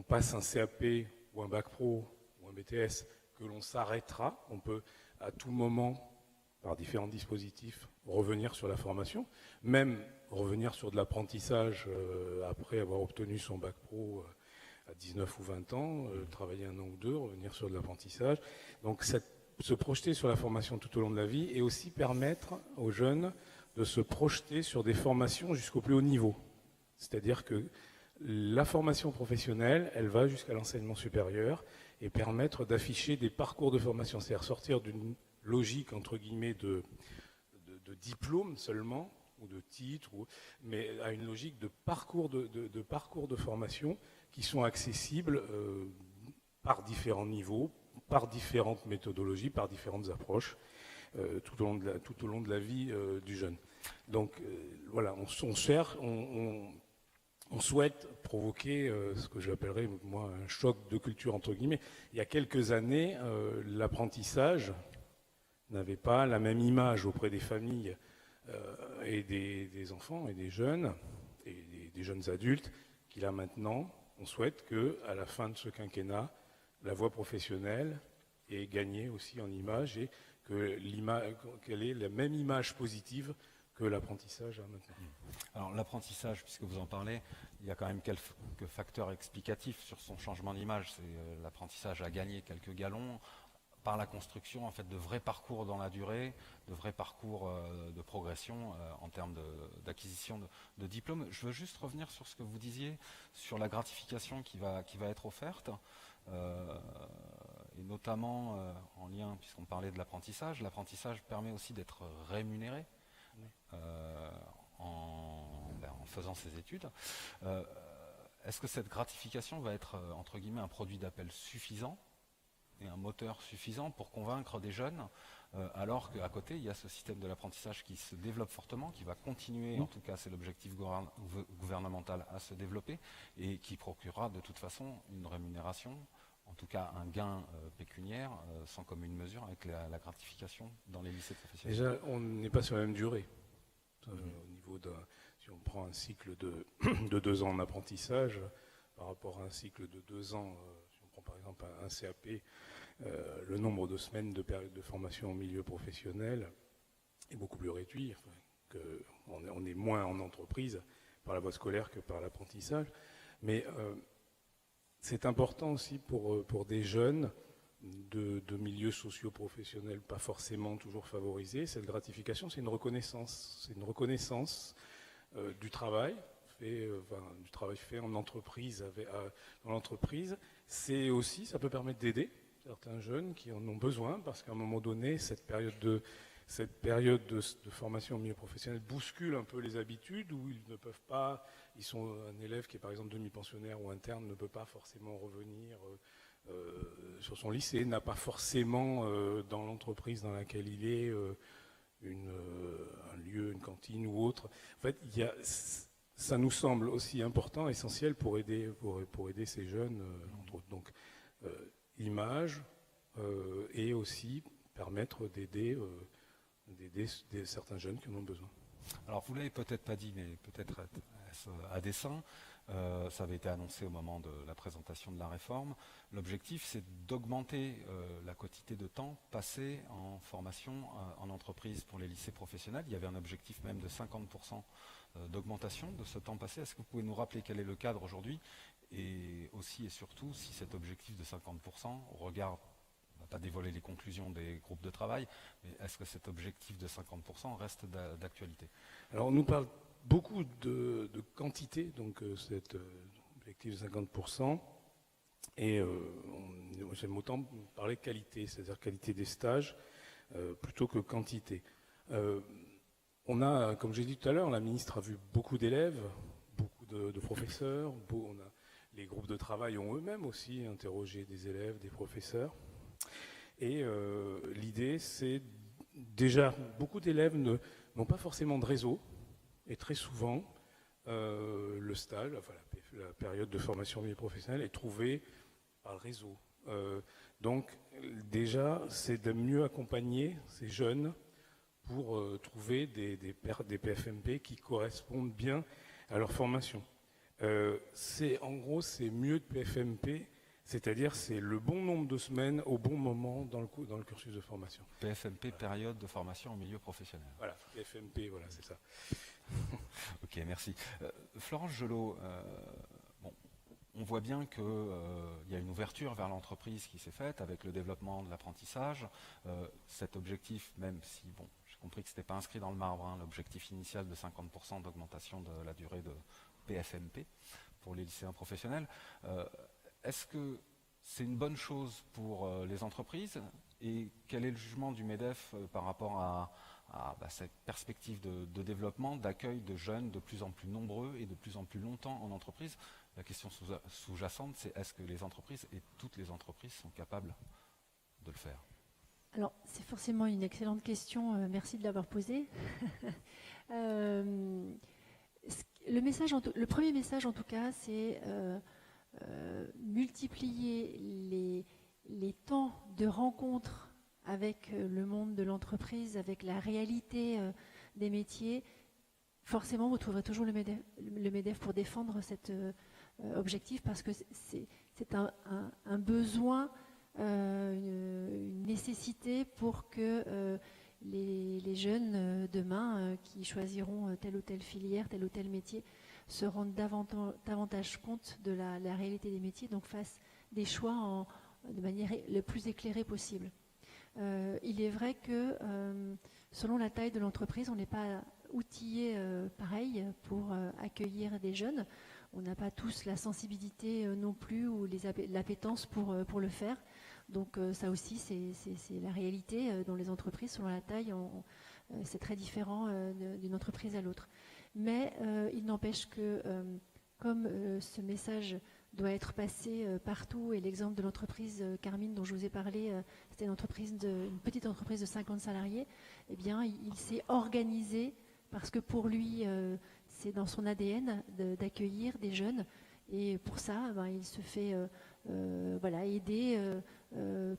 passe un CAP ou un bac pro ou un BTS que l'on s'arrêtera. On peut à tout moment, par différents dispositifs, revenir sur la formation, même revenir sur de l'apprentissage après avoir obtenu son bac pro à 19 ou 20 ans, travailler 1 an ou 2, revenir sur de l'apprentissage. Donc se projeter sur la formation tout au long de la vie et aussi permettre aux jeunes de se projeter sur des formations jusqu'au plus haut niveau. C'est-à-dire que la formation professionnelle, elle va jusqu'à l'enseignement supérieur et permettre d'afficher des parcours de formation, c'est-à-dire sortir d'une logique, entre guillemets, de diplôme seulement, ou de titre, mais à une logique de parcours de formation qui sont accessibles par différents niveaux, par différentes méthodologies, par différentes approches, tout au long de la vie du jeune. Donc voilà, on souhaite provoquer ce que j'appellerais, moi, un choc de culture, entre guillemets. Il y a quelques années, l'apprentissage n'avait pas la même image auprès des familles et des enfants et des jeunes, et des jeunes adultes, qu'il a maintenant. On souhaite qu'à la fin de ce quinquennat, la voie professionnelle ait gagné aussi en image et qu'elle ait la même image positive que l'apprentissage a maintenant. Alors l'apprentissage, puisque vous en parlez, il y a quand même quelques facteurs explicatifs sur son changement d'image. L'apprentissage a gagné quelques galons par la construction en fait, de vrais parcours dans la durée, de vrais parcours de progression en termes d'acquisition de diplômes. Je veux juste revenir sur ce que vous disiez, sur la gratification qui va être offerte, et notamment en lien, puisqu'on parlait de l'apprentissage. L'apprentissage permet aussi d'être rémunéré en faisant ses études. Est-ce que cette gratification va être, entre guillemets, un produit d'appel suffisant et un moteur suffisant pour convaincre des jeunes, alors qu'à côté, il y a ce système de l'apprentissage qui se développe fortement, qui va continuer, en tout cas c'est l'objectif gouvernemental, à se développer, et qui procurera de toute façon une rémunération, en tout cas un gain pécuniaire, sans commune mesure avec la gratification dans les lycées professionnels. Déjà, on n'est pas sur la même durée. Au niveau si on prend un cycle de 2 ans en apprentissage, par rapport à un cycle de 2 ans, si on prend par exemple un CAP, le nombre de semaines de période de formation au milieu professionnel est beaucoup plus réduit. On est moins en entreprise par la voie scolaire que par l'apprentissage. Mais c'est important aussi pour des jeunes de milieux socio-professionnels pas forcément toujours favorisés. Cette gratification, c'est une reconnaissance. C'est une reconnaissance du travail fait en entreprise, dans l'entreprise. C'est aussi, ça peut permettre d'aider certains jeunes qui en ont besoin, parce qu'à un moment donné, cette période de formation au milieu professionnel bouscule un peu les habitudes, où ils ne peuvent pas, un élève qui est par exemple demi-pensionnaire ou interne ne peut pas forcément revenir sur son lycée, n'a pas forcément dans l'entreprise dans laquelle il est un lieu, une cantine ou autre. En fait, ça nous semble aussi important, essentiel pour aider ces jeunes, entre autres. Donc, l'image et aussi permettre d'aider certains jeunes qui en ont besoin. Alors, vous ne l'avez peut-être pas dit, mais peut-être à dessein. Ça avait été annoncé au moment de la présentation de la réforme. L'objectif, c'est d'augmenter la quantité de temps passé en formation en entreprise pour les lycées professionnels. Il y avait un objectif même de 50% d'augmentation de ce temps passé. Est-ce que vous pouvez nous rappeler quel est le cadre aujourd'hui, et aussi et surtout si cet objectif de 50%, au regard, on ne va pas dévoiler les conclusions des groupes de travail, mais est-ce que cet objectif de 50% reste d'actualité? Alors on nous parle beaucoup de quantité, donc cet objectif de 50%, et j'aime autant parler de qualité, c'est-à-dire qualité des stages, plutôt que quantité. On a, comme j'ai dit tout à l'heure, la ministre a vu beaucoup d'élèves, beaucoup de professeurs, les groupes de travail ont eux-mêmes aussi interrogé des élèves, des professeurs, et l'idée c'est déjà, beaucoup d'élèves n'ont pas forcément de réseau, et très souvent, le stage, enfin, la période de formation au milieu professionnel est trouvée par le réseau. Donc, déjà, c'est de mieux accompagner ces jeunes pour trouver des PFMP qui correspondent bien à leur formation. En gros, c'est mieux de PFMP C'est-à-dire, c'est le bon nombre de semaines au bon moment dans le cursus de formation. PFMP, période de formation au milieu professionnel. Voilà, FMP, voilà, c'est ça. Ok, merci. Florence Gelot, bon, on voit bien qu'il y a une ouverture vers l'entreprise qui s'est faite avec le développement de l'apprentissage. Cet objectif, même si, bon, j'ai compris que ce n'était pas inscrit dans le marbre, hein, l'objectif initial de 50% d'augmentation de la durée de PFMP pour les lycéens professionnels, est-ce que c'est une bonne chose pour les entreprises et quel est le jugement du MEDEF par rapport à cette perspective de développement, d'accueil de jeunes de plus en plus nombreux et de plus en plus longtemps en entreprise? La question sous-jacente, c'est est-ce que les entreprises et toutes les entreprises sont capables de le faire? Alors, c'est forcément une excellente question. Merci de l'avoir posée. Le premier message, en tout cas, c'est multiplier les temps de rencontre avec le monde de l'entreprise, avec la réalité des métiers. Forcément, vous trouverez toujours le MEDEF pour défendre cet objectif parce que c'est un besoin, une nécessité pour que les jeunes demain qui choisiront telle ou telle filière, tel ou tel métier, se rendent davantage compte de la réalité des métiers, donc fassent des choix de manière le plus éclairée possible. Il est vrai que selon la taille de l'entreprise, on n'est pas outillé pareil pour accueillir des jeunes. On n'a pas tous la sensibilité non plus ou l'appétence pour le faire. Donc ça aussi, c'est la réalité dans les entreprises. Selon la taille, c'est très différent d'une entreprise à l'autre. Mais il n'empêche que comme ce message doit être passé partout, et l'exemple de l'entreprise Carmine dont je vous ai parlé, c'était une petite entreprise de 50 salariés, eh bien il s'est organisé parce que pour lui, c'est dans son ADN d'accueillir des jeunes. Et pour ça, il se fait aider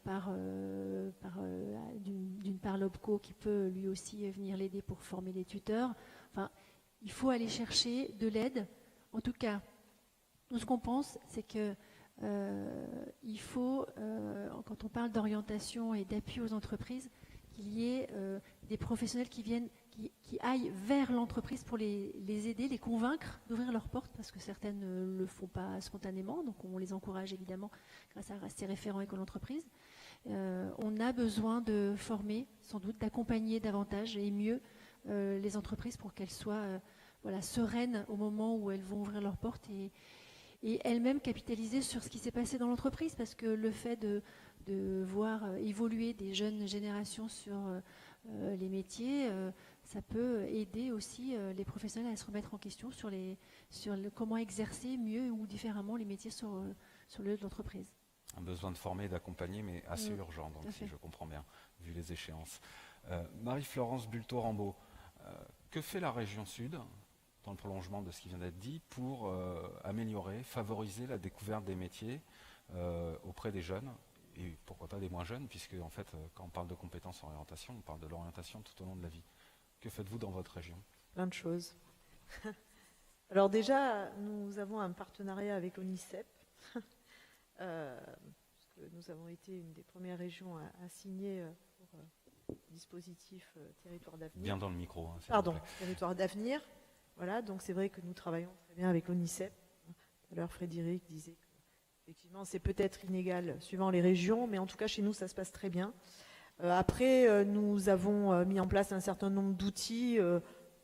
par d'une part l'OPCO qui peut lui aussi venir l'aider pour former les tuteurs. Enfin, il faut aller chercher de l'aide. En tout cas, nous, ce qu'on pense, c'est que il faut, quand on parle d'orientation et d'appui aux entreprises, qu'il y ait des professionnels qui aillent vers l'entreprise pour les aider, les convaincre d'ouvrir leurs portes, parce que certaines ne le font pas spontanément, donc on les encourage évidemment grâce à ces référents école entreprise. On a besoin de former, sans doute, d'accompagner davantage et mieux les entreprises pour qu'elles soient sereines au moment où elles vont ouvrir leurs portes et elles-mêmes capitaliser sur ce qui s'est passé dans l'entreprise, parce que le fait de voir évoluer des jeunes générations sur les métiers, ça peut aider aussi les professionnels à se remettre en question sur comment exercer mieux ou différemment les métiers sur le lieu de l'entreprise. Un besoin de former et d'accompagner, mais assez urgent, donc, si je comprends bien, vu les échéances. Marie-Florence Bulto-Rambaud, que fait la région Sud, dans le prolongement de ce qui vient d'être dit, pour améliorer, favoriser la découverte des métiers auprès des jeunes, et pourquoi pas des moins jeunes, puisque en fait, quand on parle de compétences en orientation, on parle de l'orientation tout au long de la vie. Que faites-vous dans votre région? Plein de choses. Alors déjà, nous avons un partenariat avec l'ONICEP, parce que nous avons été une des premières régions à signer pour le dispositif Territoire d'avenir. Bien dans le micro. Hein, Pardon, Territoire d'avenir. Voilà, donc c'est vrai que nous travaillons très bien avec l'ONICEP. Tout à l'heure, Frédéric disait qu'effectivement, c'est peut-être inégal suivant les régions, mais en tout cas, chez nous, ça se passe très bien. Après, nous avons mis en place un certain nombre d'outils.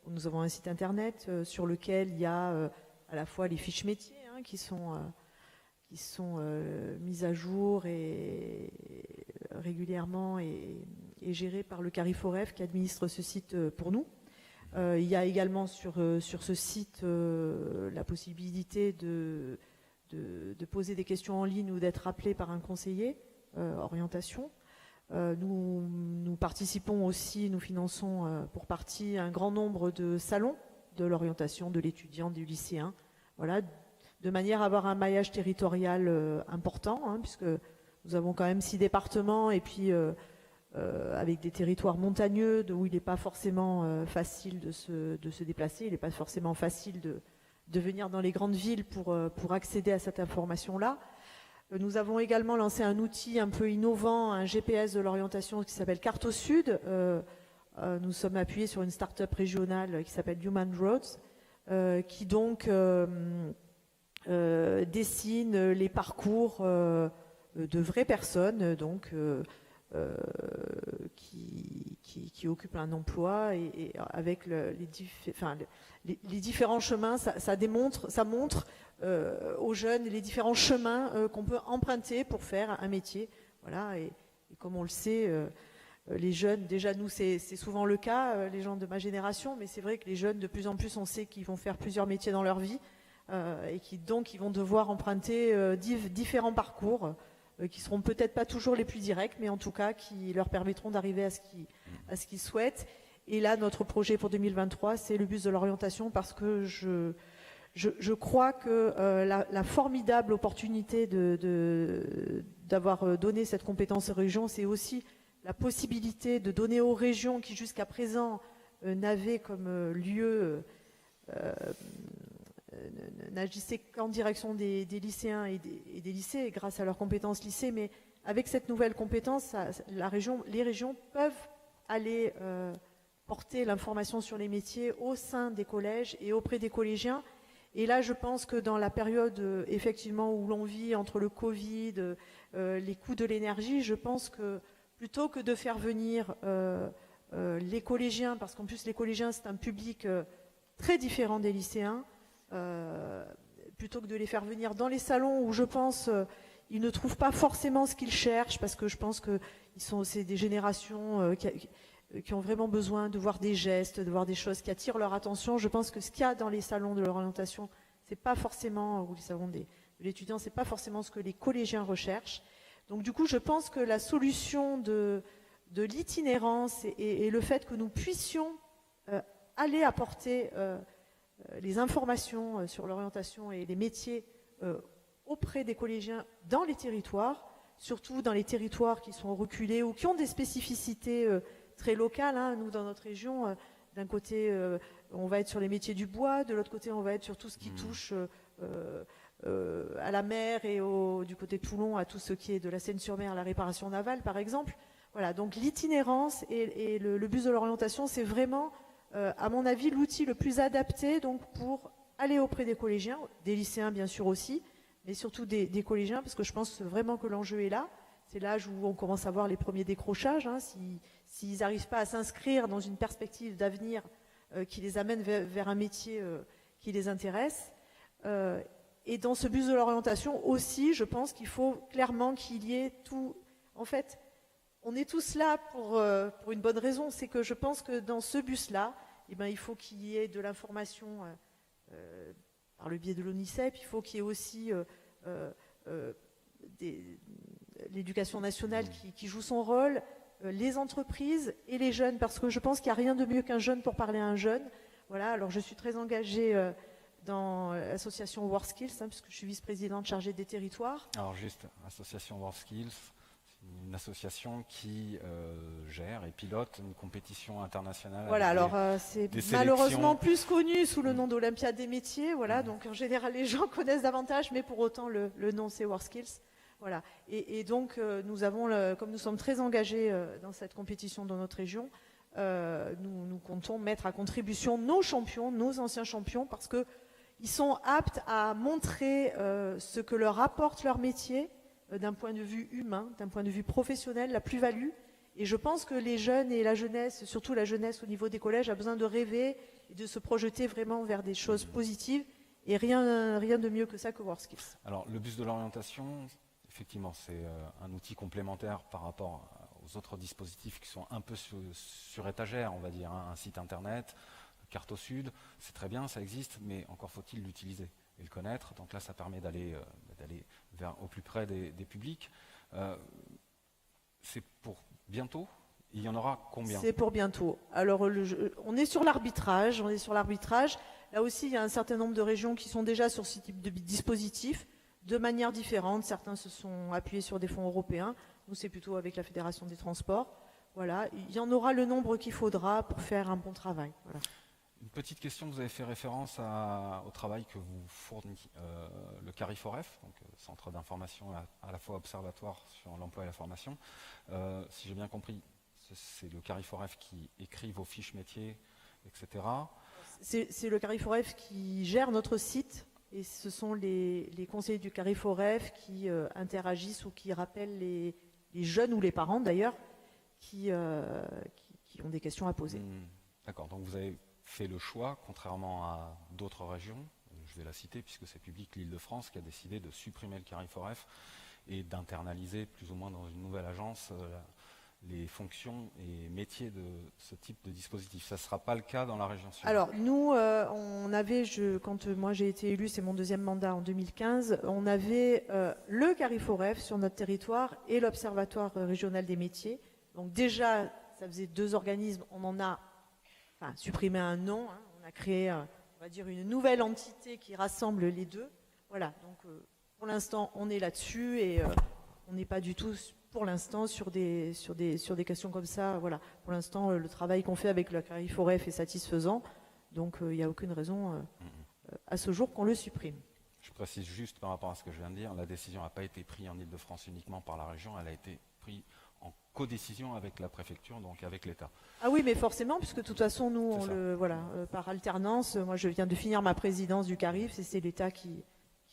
Nous avons un site internet sur lequel il y a à la fois les fiches métiers qui sont mises à jour et régulièrement et gérées par le Cariforef qui administre ce site pour nous. Il y a également sur ce site la possibilité de poser des questions en ligne ou d'être appelé par un conseiller orientation. Nous participons aussi, nous finançons pour partie un grand nombre de salons de l'orientation de l'étudiant, du lycéen, voilà, de manière à avoir un maillage territorial important, puisque nous avons quand même 6 départements et puis avec des territoires montagneux où il n'est pas forcément facile de se déplacer, il n'est pas forcément facile de venir dans les grandes villes pour accéder à cette information-là. Nous avons également lancé un outil un peu innovant, un GPS de l'orientation qui s'appelle Carte au Sud. Nous sommes appuyés sur une start-up régionale qui s'appelle Human Roads, qui donc dessine les parcours de vraies personnes, donc qui occupent un emploi et avec les différents chemins, ça montre aux jeunes les différents chemins qu'on peut emprunter pour faire un métier. Voilà, et comme on le sait, les jeunes, déjà nous c'est souvent le cas, les gens de ma génération, mais c'est vrai que les jeunes de plus en plus on sait qu'ils vont faire plusieurs métiers dans leur vie et donc ils vont devoir emprunter différents parcours qui seront peut-être pas toujours les plus directs, mais en tout cas qui leur permettront d'arriver à ce qu'ils souhaitent. Et là, notre projet pour 2023, c'est le bus de l'orientation, parce que je crois que la formidable opportunité d'avoir donné cette compétence aux régions, c'est aussi la possibilité de donner aux régions qui jusqu'à présent n'avaient comme lieu, n'agissaient qu'en direction des lycéens et des lycées grâce à leurs compétences lycées, mais avec cette nouvelle compétence, les régions peuvent aller porter l'information sur les métiers au sein des collèges et auprès des collégiens. Et là, je pense que dans la période effectivement où l'on vit entre le Covid, les coûts de l'énergie, je pense que plutôt que de faire venir les collégiens, parce qu'en plus les collégiens c'est un public très différent des lycéens, plutôt que de les faire venir dans les salons où je pense ils ne trouvent pas forcément ce qu'ils cherchent, parce que je pense que c'est des générations qui ont vraiment besoin de voir des gestes, de voir des choses qui attirent leur attention. Je pense que ce qu'il y a dans les salons de l'orientation, c'est pas forcément, ou les salons de l'étudiant, c'est pas forcément ce que les collégiens recherchent. Donc du coup, je pense que la solution de l'itinérance et le fait que nous puissions aller apporter les informations sur l'orientation et les métiers auprès des collégiens dans les territoires, surtout dans les territoires qui sont reculés ou qui ont des spécificités très locales. Hein. Nous, dans notre région, d'un côté, on va être sur les métiers du bois, de l'autre côté, on va être sur tout ce qui touche à la mer et du côté de Toulon, à tout ce qui est de la Seine-sur-Mer, la réparation navale, par exemple. Voilà, donc l'itinérance et le bus de l'orientation, c'est vraiment, à mon avis, l'outil le plus adapté donc, pour aller auprès des collégiens, des lycéens bien sûr aussi, mais surtout des collégiens, parce que je pense vraiment que l'enjeu est là. C'est l'âge où on commence à voir les premiers décrochages. Hein, s'ils n'arrivent pas à s'inscrire dans une perspective d'avenir qui les amène vers un métier qui les intéresse. Et dans ce bus de l'orientation aussi, je pense qu'il faut clairement qu'il y ait tout. En fait, on est tous là pour une bonne raison. C'est que je pense que dans ce bus-là, eh ben, il faut qu'il y ait de l'information par le biais de l'ONICEP. Il faut qu'il y ait aussi l'éducation nationale qui joue son rôle, les entreprises et les jeunes, parce que je pense qu'il n'y a rien de mieux qu'un jeune pour parler à un jeune. Voilà, alors je suis très engagée dans l'association WorldSkills, puisque je suis vice-présidente chargée des territoires. Alors juste, l'association WorldSkills, c'est une association qui gère et pilote une compétition internationale. Voilà, alors c'est malheureusement plus connu sous le nom d'Olympiade des métiers. Voilà, donc en général les gens connaissent davantage, mais pour autant le nom c'est WorldSkills. Voilà, et donc nous avons, comme nous sommes très engagés dans cette compétition dans notre région, nous comptons mettre à contribution nos champions, nos anciens champions, parce que ils sont aptes à montrer ce que leur apporte leur métier d'un point de vue humain, d'un point de vue professionnel, la plus-value. Et je pense que les jeunes et la jeunesse, surtout la jeunesse au niveau des collèges, a besoin de rêver et de se projeter vraiment vers des choses positives. Et rien de mieux que ça que WorldSkills. Alors, le bus de l'orientation, effectivement, c'est un outil complémentaire par rapport aux autres dispositifs qui sont un peu sur étagère, on va dire, hein, un site internet, Carte au Sud, c'est très bien, ça existe, mais encore faut-il l'utiliser et le connaître. Donc là, ça permet d'aller au plus près des publics. C'est pour bientôt. Il y en aura combien? C'est pour bientôt. Alors, on est sur l'arbitrage. Là aussi, il y a un certain nombre de régions qui sont déjà sur ce type de dispositif, de manière différente. Certains se sont appuyés sur des fonds européens. Nous, c'est plutôt avec la Fédération des transports. Voilà. Il y en aura le nombre qu'il faudra pour faire un bon travail. Voilà. Une petite question, vous avez fait référence au travail que vous fournit le CARIFOREF, donc Centre d'information à la fois observatoire sur l'emploi et la formation. Si j'ai bien compris, c'est le CARIFOREF qui écrit vos fiches métiers, etc. C'est le CARIFOREF qui gère notre site et ce sont les conseillers du CARIFOREF qui interagissent ou qui rappellent les jeunes ou les parents d'ailleurs qui ont des questions à poser. D'accord, donc vous avez fait le choix, contrairement à d'autres régions, je vais la citer puisque c'est public, l'Île-de-France, qui a décidé de supprimer le CARIFOREF et d'internaliser plus ou moins dans une nouvelle agence les fonctions et métiers de ce type de dispositif. Ça ne sera pas le cas dans la région sud. Alors nous, on avait, quand moi j'ai été élue, c'est mon deuxième mandat en 2015, on avait le CARIFOREF sur notre territoire et l'Observatoire régional des métiers. Donc déjà, ça faisait 2 organismes, on en a supprimé un nom, hein, on a créé, on va dire, une nouvelle entité qui rassemble les deux. Voilà, donc pour l'instant, on est là-dessus et on n'est pas du tout, pour l'instant, sur des questions comme ça. Voilà, pour l'instant, le travail qu'on fait avec le CARIFOREF est satisfaisant, donc il n'y a aucune raison à ce jour qu'on le supprime. Je précise juste par rapport à ce que je viens de dire, la décision n'a pas été prise en Île-de-France uniquement par la région, elle a été prise en codécision avec la préfecture, donc avec l'État. Ah oui, mais forcément, puisque de toute façon, nous, par alternance, moi je viens de finir ma présidence du CARIF, et c'est l'État qui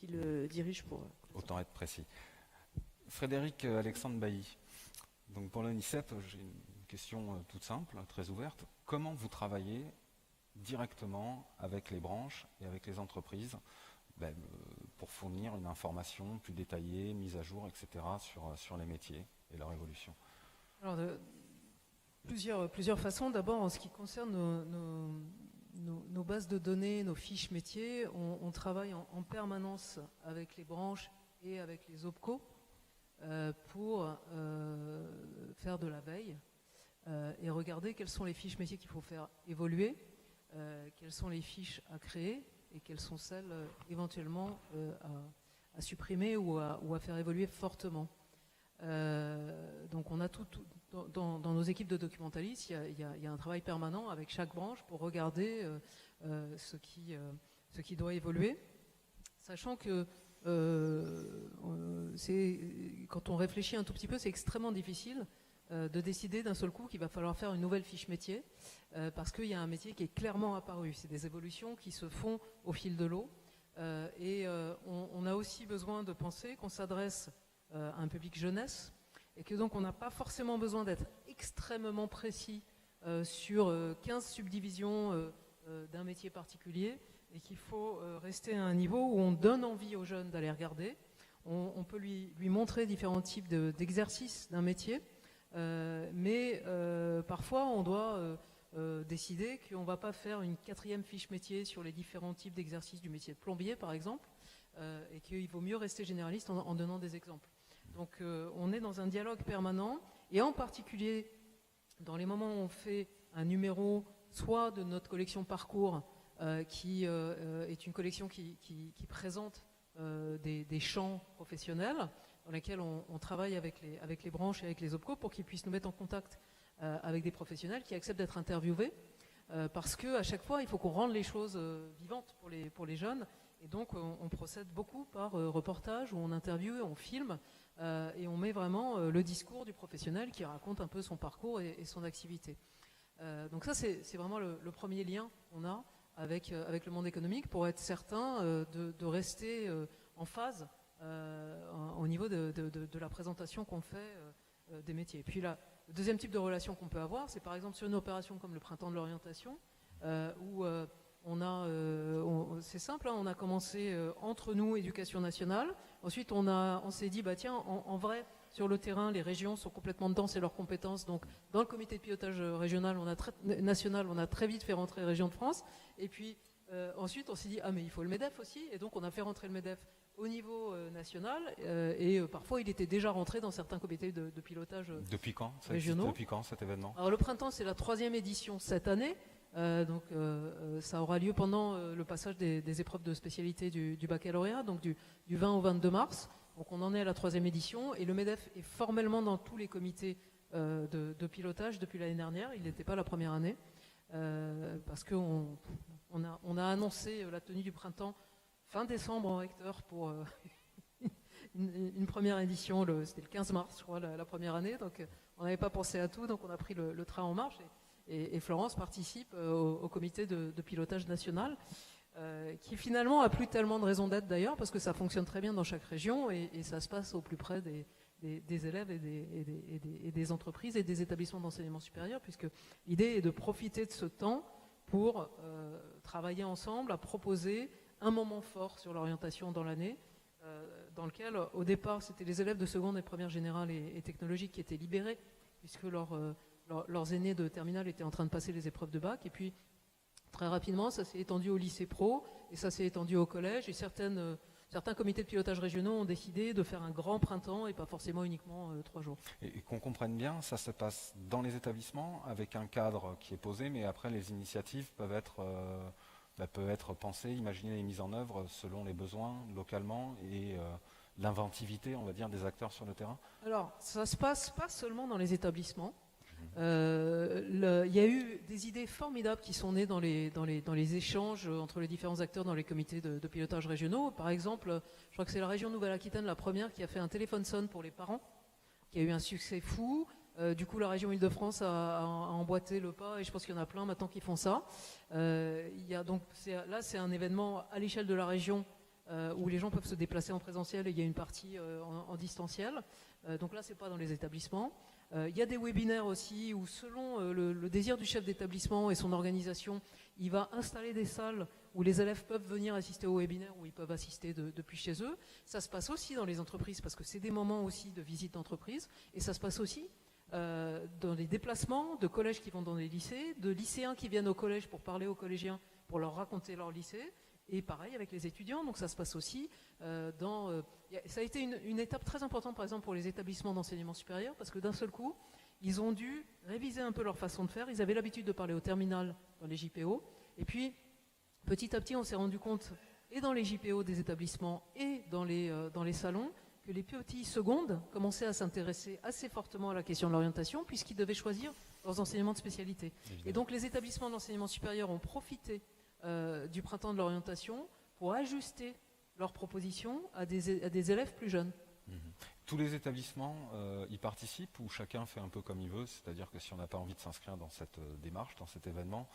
le dirige pour... Autant être précis. Frédéric Alexandre Bailly, donc pour l'ONICEP, j'ai une question toute simple, très ouverte. Comment vous travaillez directement avec les branches et avec les entreprises pour fournir une information plus détaillée, mise à jour, etc. sur les métiers et leur évolution? Alors, plusieurs façons. D'abord, en ce qui concerne nos bases de données, nos fiches métiers, on travaille en permanence avec les branches et avec les OPCO pour faire de la veille et regarder quelles sont les fiches métiers qu'il faut faire évoluer, quelles sont les fiches à créer et quelles sont celles éventuellement à supprimer ou à faire évoluer fortement. Donc on a tout dans nos équipes de documentalistes, il y a un travail permanent avec chaque branche pour regarder ce qui doit évoluer, sachant que quand on réfléchit un tout petit peu, c'est extrêmement difficile de décider d'un seul coup qu'il va falloir faire une nouvelle fiche métier parce qu'il y a un métier qui est clairement apparu. C'est des évolutions qui se font au fil de l'eau et on a aussi besoin de penser qu'on s'adresse à un public jeunesse et que donc on n'a pas forcément besoin d'être extrêmement précis sur 15 subdivisions d'un métier particulier et qu'il faut rester à un niveau où on donne envie aux jeunes d'aller regarder. On peut lui montrer différents types d'exercices d'un métier, mais parfois on doit décider qu'on ne va pas faire une 4e fiche métier sur les différents types d'exercices du métier de plombier par exemple, et qu'il vaut mieux rester généraliste en donnant des exemples. Donc on est dans un dialogue permanent et en particulier dans les moments où on fait un numéro soit de notre collection parcours qui est une collection qui présente des champs professionnels dans lesquels on travaille avec les branches et avec les OPCO pour qu'ils puissent nous mettre en contact avec des professionnels qui acceptent d'être interviewés parce qu'à chaque fois il faut qu'on rende les choses vivantes pour les jeunes et donc on procède beaucoup par reportage où on interviewe, on filme et on met vraiment le discours du professionnel qui raconte un peu son parcours et son activité. Donc ça c'est vraiment le premier lien qu'on a avec le monde économique pour être certain de rester en phase au niveau de la présentation qu'on fait des métiers. Et puis là, le deuxième type de relation qu'on peut avoir, c'est par exemple sur une opération comme le Printemps de l'orientation, où c'est simple, hein, on a commencé entre nous, Éducation nationale, ensuite on s'est dit, tiens, en vrai, sur le terrain, les régions sont complètement dedans, c'est leurs compétences. Donc, dans le comité de pilotage régional, national, on a très vite fait rentrer les régions de France. Et puis, ensuite, on s'est dit, mais il faut le MEDEF aussi. Et donc, on a fait rentrer le MEDEF au niveau national. Et parfois, il était déjà rentré dans certains comités de pilotage Depuis quand régionaux. Depuis quand cet événement? Alors, le printemps, c'est la 3e édition cette année. Donc, ça aura lieu pendant le passage des épreuves de spécialité du baccalauréat, donc du 20 au 22 mars. Donc on en est à la 3e édition et le MEDEF est formellement dans tous les comités de pilotage depuis l'année dernière, il n'était pas la première année. parce qu'on a annoncé la tenue du printemps fin décembre en recteur pour une première édition, c'était le 15 mars, je crois, la première année, donc on n'avait pas pensé à tout, donc on a pris le train en marche, et Florence participe au comité de pilotage national, qui finalement a plus tellement de raison d'être d'ailleurs, parce que ça fonctionne très bien dans chaque région, et ça se passe au plus près des élèves et des entreprises et des établissements d'enseignement supérieur, puisque l'idée est de profiter de ce temps pour travailler ensemble, à proposer un moment fort sur l'orientation dans l'année, dans lequel, au départ, c'était les élèves de seconde et première générale et technologique qui étaient libérés, puisque leurs aînés de terminale étaient en train de passer les épreuves de bac. Et puis, très rapidement, ça s'est étendu au lycée pro, et ça s'est étendu au collège, et certains comités de pilotage régionaux ont décidé de faire un grand printemps, et pas forcément uniquement 3 jours. Et qu'on comprenne bien, ça se passe dans les établissements, avec un cadre qui est posé, mais après, les initiatives peuvent être pensées, imaginées et mises en œuvre selon les besoins localement et l'inventivité, on va dire, des acteurs sur le terrain. Alors, ça se passe pas seulement dans les établissements. Il y a eu des idées formidables qui sont nées dans les échanges entre les différents acteurs dans les comités de pilotage régionaux. Par exemple, je crois que c'est la région Nouvelle-Aquitaine, la première, qui a fait un téléphone sonne pour les parents, qui a eu un succès fou. Du coup, la région Île-de-France a emboîté le pas, et je pense qu'il y en a plein maintenant qui font ça. Là, c'est un événement à l'échelle de la région où les gens peuvent se déplacer en présentiel, et il y a une partie en distanciel. Donc là, c'est pas dans les établissements. Il y a des webinaires aussi où, selon le désir du chef d'établissement et son organisation, il va installer des salles où les élèves peuvent venir assister au webinaire, où ils peuvent assister depuis chez eux. Ça se passe aussi dans les entreprises, parce que c'est des moments aussi de visite d'entreprise, et ça se passe aussi dans les déplacements de collèges qui vont dans les lycées, de lycéens qui viennent au collège pour parler aux collégiens, pour leur raconter leur lycée, et pareil avec les étudiants. Donc ça se passe aussi ça a été une étape très importante, par exemple, pour les établissements d'enseignement supérieur, parce que d'un seul coup, ils ont dû réviser un peu leur façon de faire. Ils avaient l'habitude de parler au terminal dans les JPO, et puis petit à petit, on s'est rendu compte, et dans les JPO des établissements et dans les salons, que les petits secondes commençaient à s'intéresser assez fortement à la question de l'orientation, puisqu'ils devaient choisir leurs enseignements de spécialité. Évidemment. Et donc les établissements d'enseignement supérieur ont profité du printemps de l'orientation pour ajuster leurs propositions à des élèves plus jeunes. Tous les établissements y participent, ou chacun fait un peu comme il veut, c'est-à-dire que si on n'a pas envie de s'inscrire dans cette démarche, dans cet événement,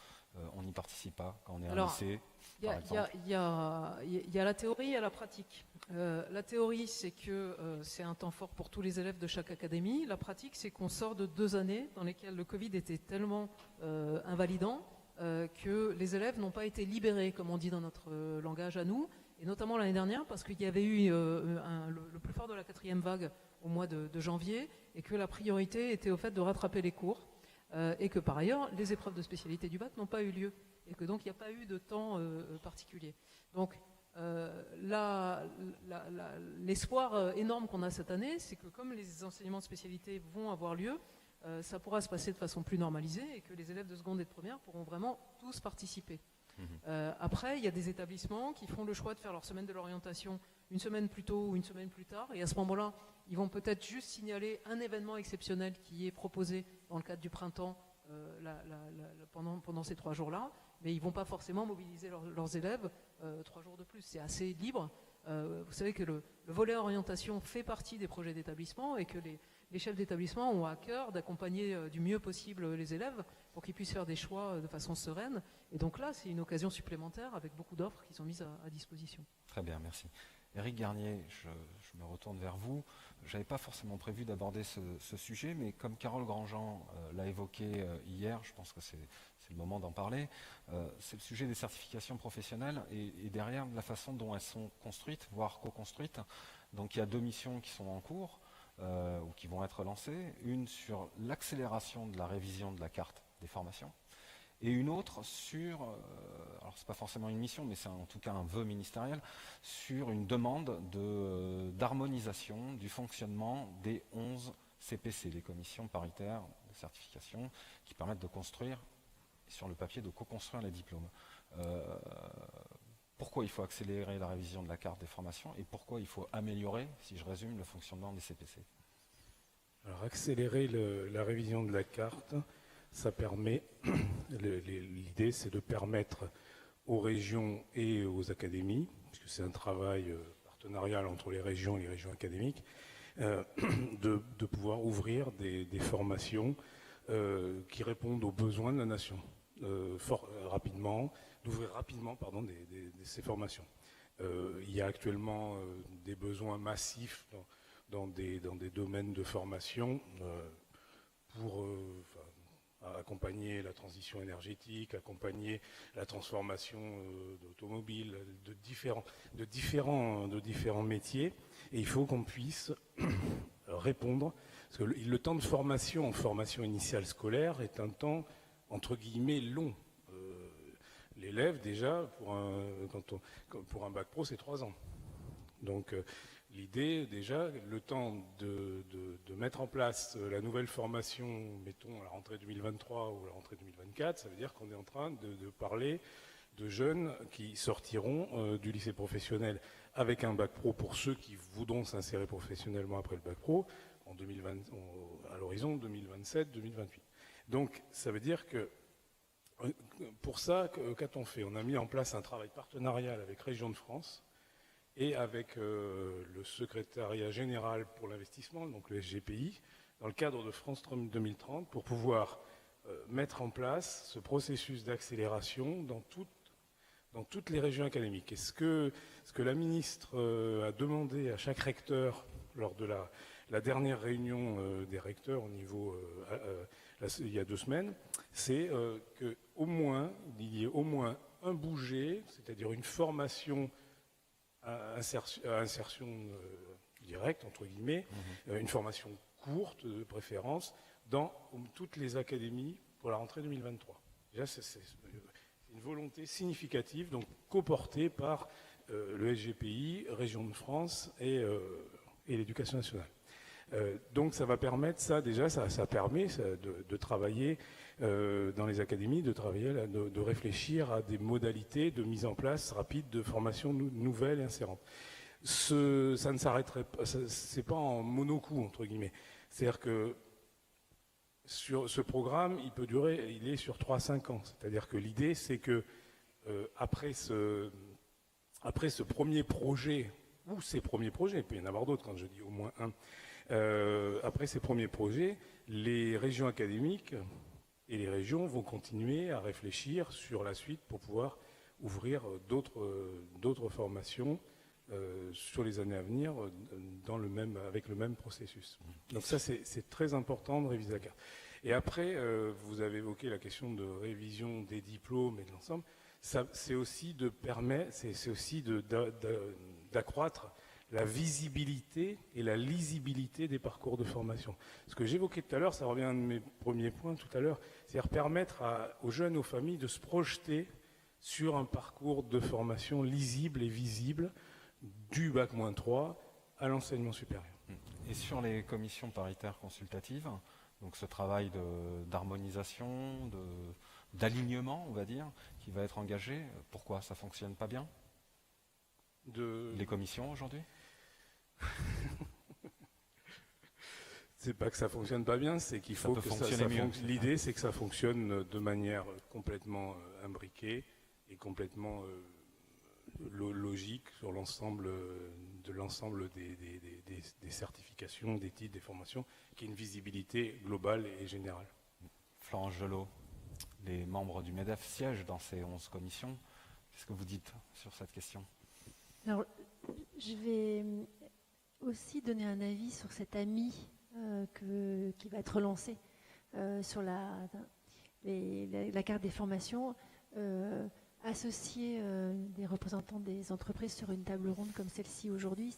on n'y participe pas quand on est un lycée, par exemple. Il y a la théorie et la pratique. La théorie, c'est que c'est un temps fort pour tous les élèves de chaque académie. La pratique, c'est qu'on sort de 2 années dans lesquelles le Covid était tellement invalidant que les élèves n'ont pas été libérés, comme on dit dans notre langage à nous, et notamment l'année dernière, parce qu'il y avait eu le plus fort de la 4e vague au mois de janvier, et que la priorité était au fait de rattraper les cours, et que par ailleurs, les épreuves de spécialité du bac n'ont pas eu lieu, et que donc il n'y a pas eu de temps particulier. Donc l'espoir énorme qu'on a cette année, c'est que comme les enseignements de spécialité vont avoir lieu, ça pourra se passer de façon plus normalisée, et que les élèves de seconde et de première pourront vraiment tous participer. Après, il y a des établissements qui font le choix de faire leur semaine de l'orientation une semaine plus tôt ou une semaine plus tard, et à ce moment-là, ils vont peut-être juste signaler un événement exceptionnel qui est proposé dans le cadre du printemps pendant ces 3 jours-là, mais ils ne vont pas forcément mobiliser leurs élèves 3 jours de plus. C'est assez libre. Vous savez que le volet orientation fait partie des projets d'établissement, et que les chefs d'établissement ont à cœur d'accompagner du mieux possible les élèves pour qu'ils puissent faire des choix de façon sereine. Et donc là, c'est une occasion supplémentaire avec beaucoup d'offres qui sont mises à disposition. Très bien, merci. Éric Garnier, je me retourne vers vous. Je n'avais pas forcément prévu d'aborder ce sujet, mais comme Carole Grandjean l'a évoqué hier, je pense que c'est le moment d'en parler. C'est le sujet des certifications professionnelles et derrière la façon dont elles sont construites, voire co-construites. Donc il y a 2 missions qui sont en cours ou qui vont être lancées. Une sur l'accélération de la révision de la carte des formations, et une autre sur, alors c'est pas forcément une mission, mais c'est en tout cas un vœu ministériel, sur une demande d'harmonisation du fonctionnement des 11 CPC, les commissions paritaires de certification, qui permettent de construire, sur le papier, de co-construire les diplômes. Pourquoi il faut accélérer la révision de la carte des formations, et pourquoi il faut améliorer, si je résume, le fonctionnement des CPC? Alors accélérer la révision de la carte, ça permet L'idée, c'est de permettre aux régions et aux académies, puisque c'est un travail partenarial entre les régions et les régions académiques, de pouvoir ouvrir des formations qui répondent aux besoins de la nation, d'ouvrir rapidement ces formations. Il y a actuellement des besoins massifs dans des domaines de formation pour accompagner la transition énergétique, accompagner la transformation d'automobiles, de différents métiers. Et il faut qu'on puisse répondre, parce que le temps de formation en formation initiale scolaire est un temps, entre guillemets, long. L'élève, déjà, pour un bac pro, c'est 3 ans. Donc, l'idée, déjà, le temps de mettre en place la nouvelle formation, mettons à la rentrée 2023 ou à la rentrée 2024, ça veut dire qu'on est en train de parler de jeunes qui sortiront du lycée professionnel avec un bac pro pour ceux qui voudront s'insérer professionnellement après le bac pro à l'horizon 2027-2028. Donc, ça veut dire que pour ça, qu'a-t-on fait? On a mis en place un travail partenarial avec Régions de France et avec le secrétariat général pour l'investissement, donc le SGPI, dans le cadre de France 2030, pour pouvoir mettre en place ce processus d'accélération dans toutes les régions académiques. Et ce que la ministre a demandé à chaque recteur lors de la dernière réunion des recteurs au niveau, il y a 2 semaines, c'est qu'il y ait au moins un bouger, c'est-à-dire une formation à insertion directe, entre guillemets, une formation courte de préférence, dans toutes les académies pour la rentrée 2023. Déjà, c'est une volonté significative, donc co-portée par le SGPI, Région de France et l'Éducation nationale. Donc ça va permettre, ça permet de travailler dans les académies, de réfléchir à des modalités de mise en place rapide de formation nouvelle et insérantes. Ça ne s'arrêterait pas, c'est pas en monocoup, entre guillemets. C'est-à-dire que sur ce programme, il est sur 3-5 ans. C'est-à-dire que l'idée, c'est que après ce premier projet, ou ces premiers projets, il peut y en avoir d'autres quand je dis au moins un, après ces premiers projets, les régions académiques et les régions vont continuer à réfléchir sur la suite pour pouvoir ouvrir d'autres formations sur les années à venir avec le même processus. Donc ça, c'est très important de réviser la carte. Et après, vous avez évoqué la question de révision des diplômes et de l'ensemble. C'est aussi d'accroître la visibilité et la lisibilité des parcours de formation. Ce que j'évoquais tout à l'heure, ça revient à un de mes premiers points tout à l'heure, c'est-à-dire permettre aux jeunes, aux familles de se projeter sur un parcours de formation lisible et visible du bac-3 à l'enseignement supérieur. Et sur les commissions paritaires consultatives, donc ce travail d'harmonisation, d'alignement, on va dire, qui va être engagé, pourquoi ça ne fonctionne pas bien les commissions aujourd'hui? C'est pas que ça fonctionne pas bien, c'est qu'il faut que l'idée, c'est que ça fonctionne de manière complètement imbriquée et complètement logique sur l'ensemble des certifications, des titres, des formations, qui ait une visibilité globale et générale. Florence Gelot, les membres du MEDEF siègent dans ces 11 commissions. Qu'est-ce que vous dites sur cette question? Alors, je vais aussi donner un avis sur cet AMI qui va être lancé sur la carte des formations. Associer des représentants des entreprises sur une table ronde comme celle-ci aujourd'hui,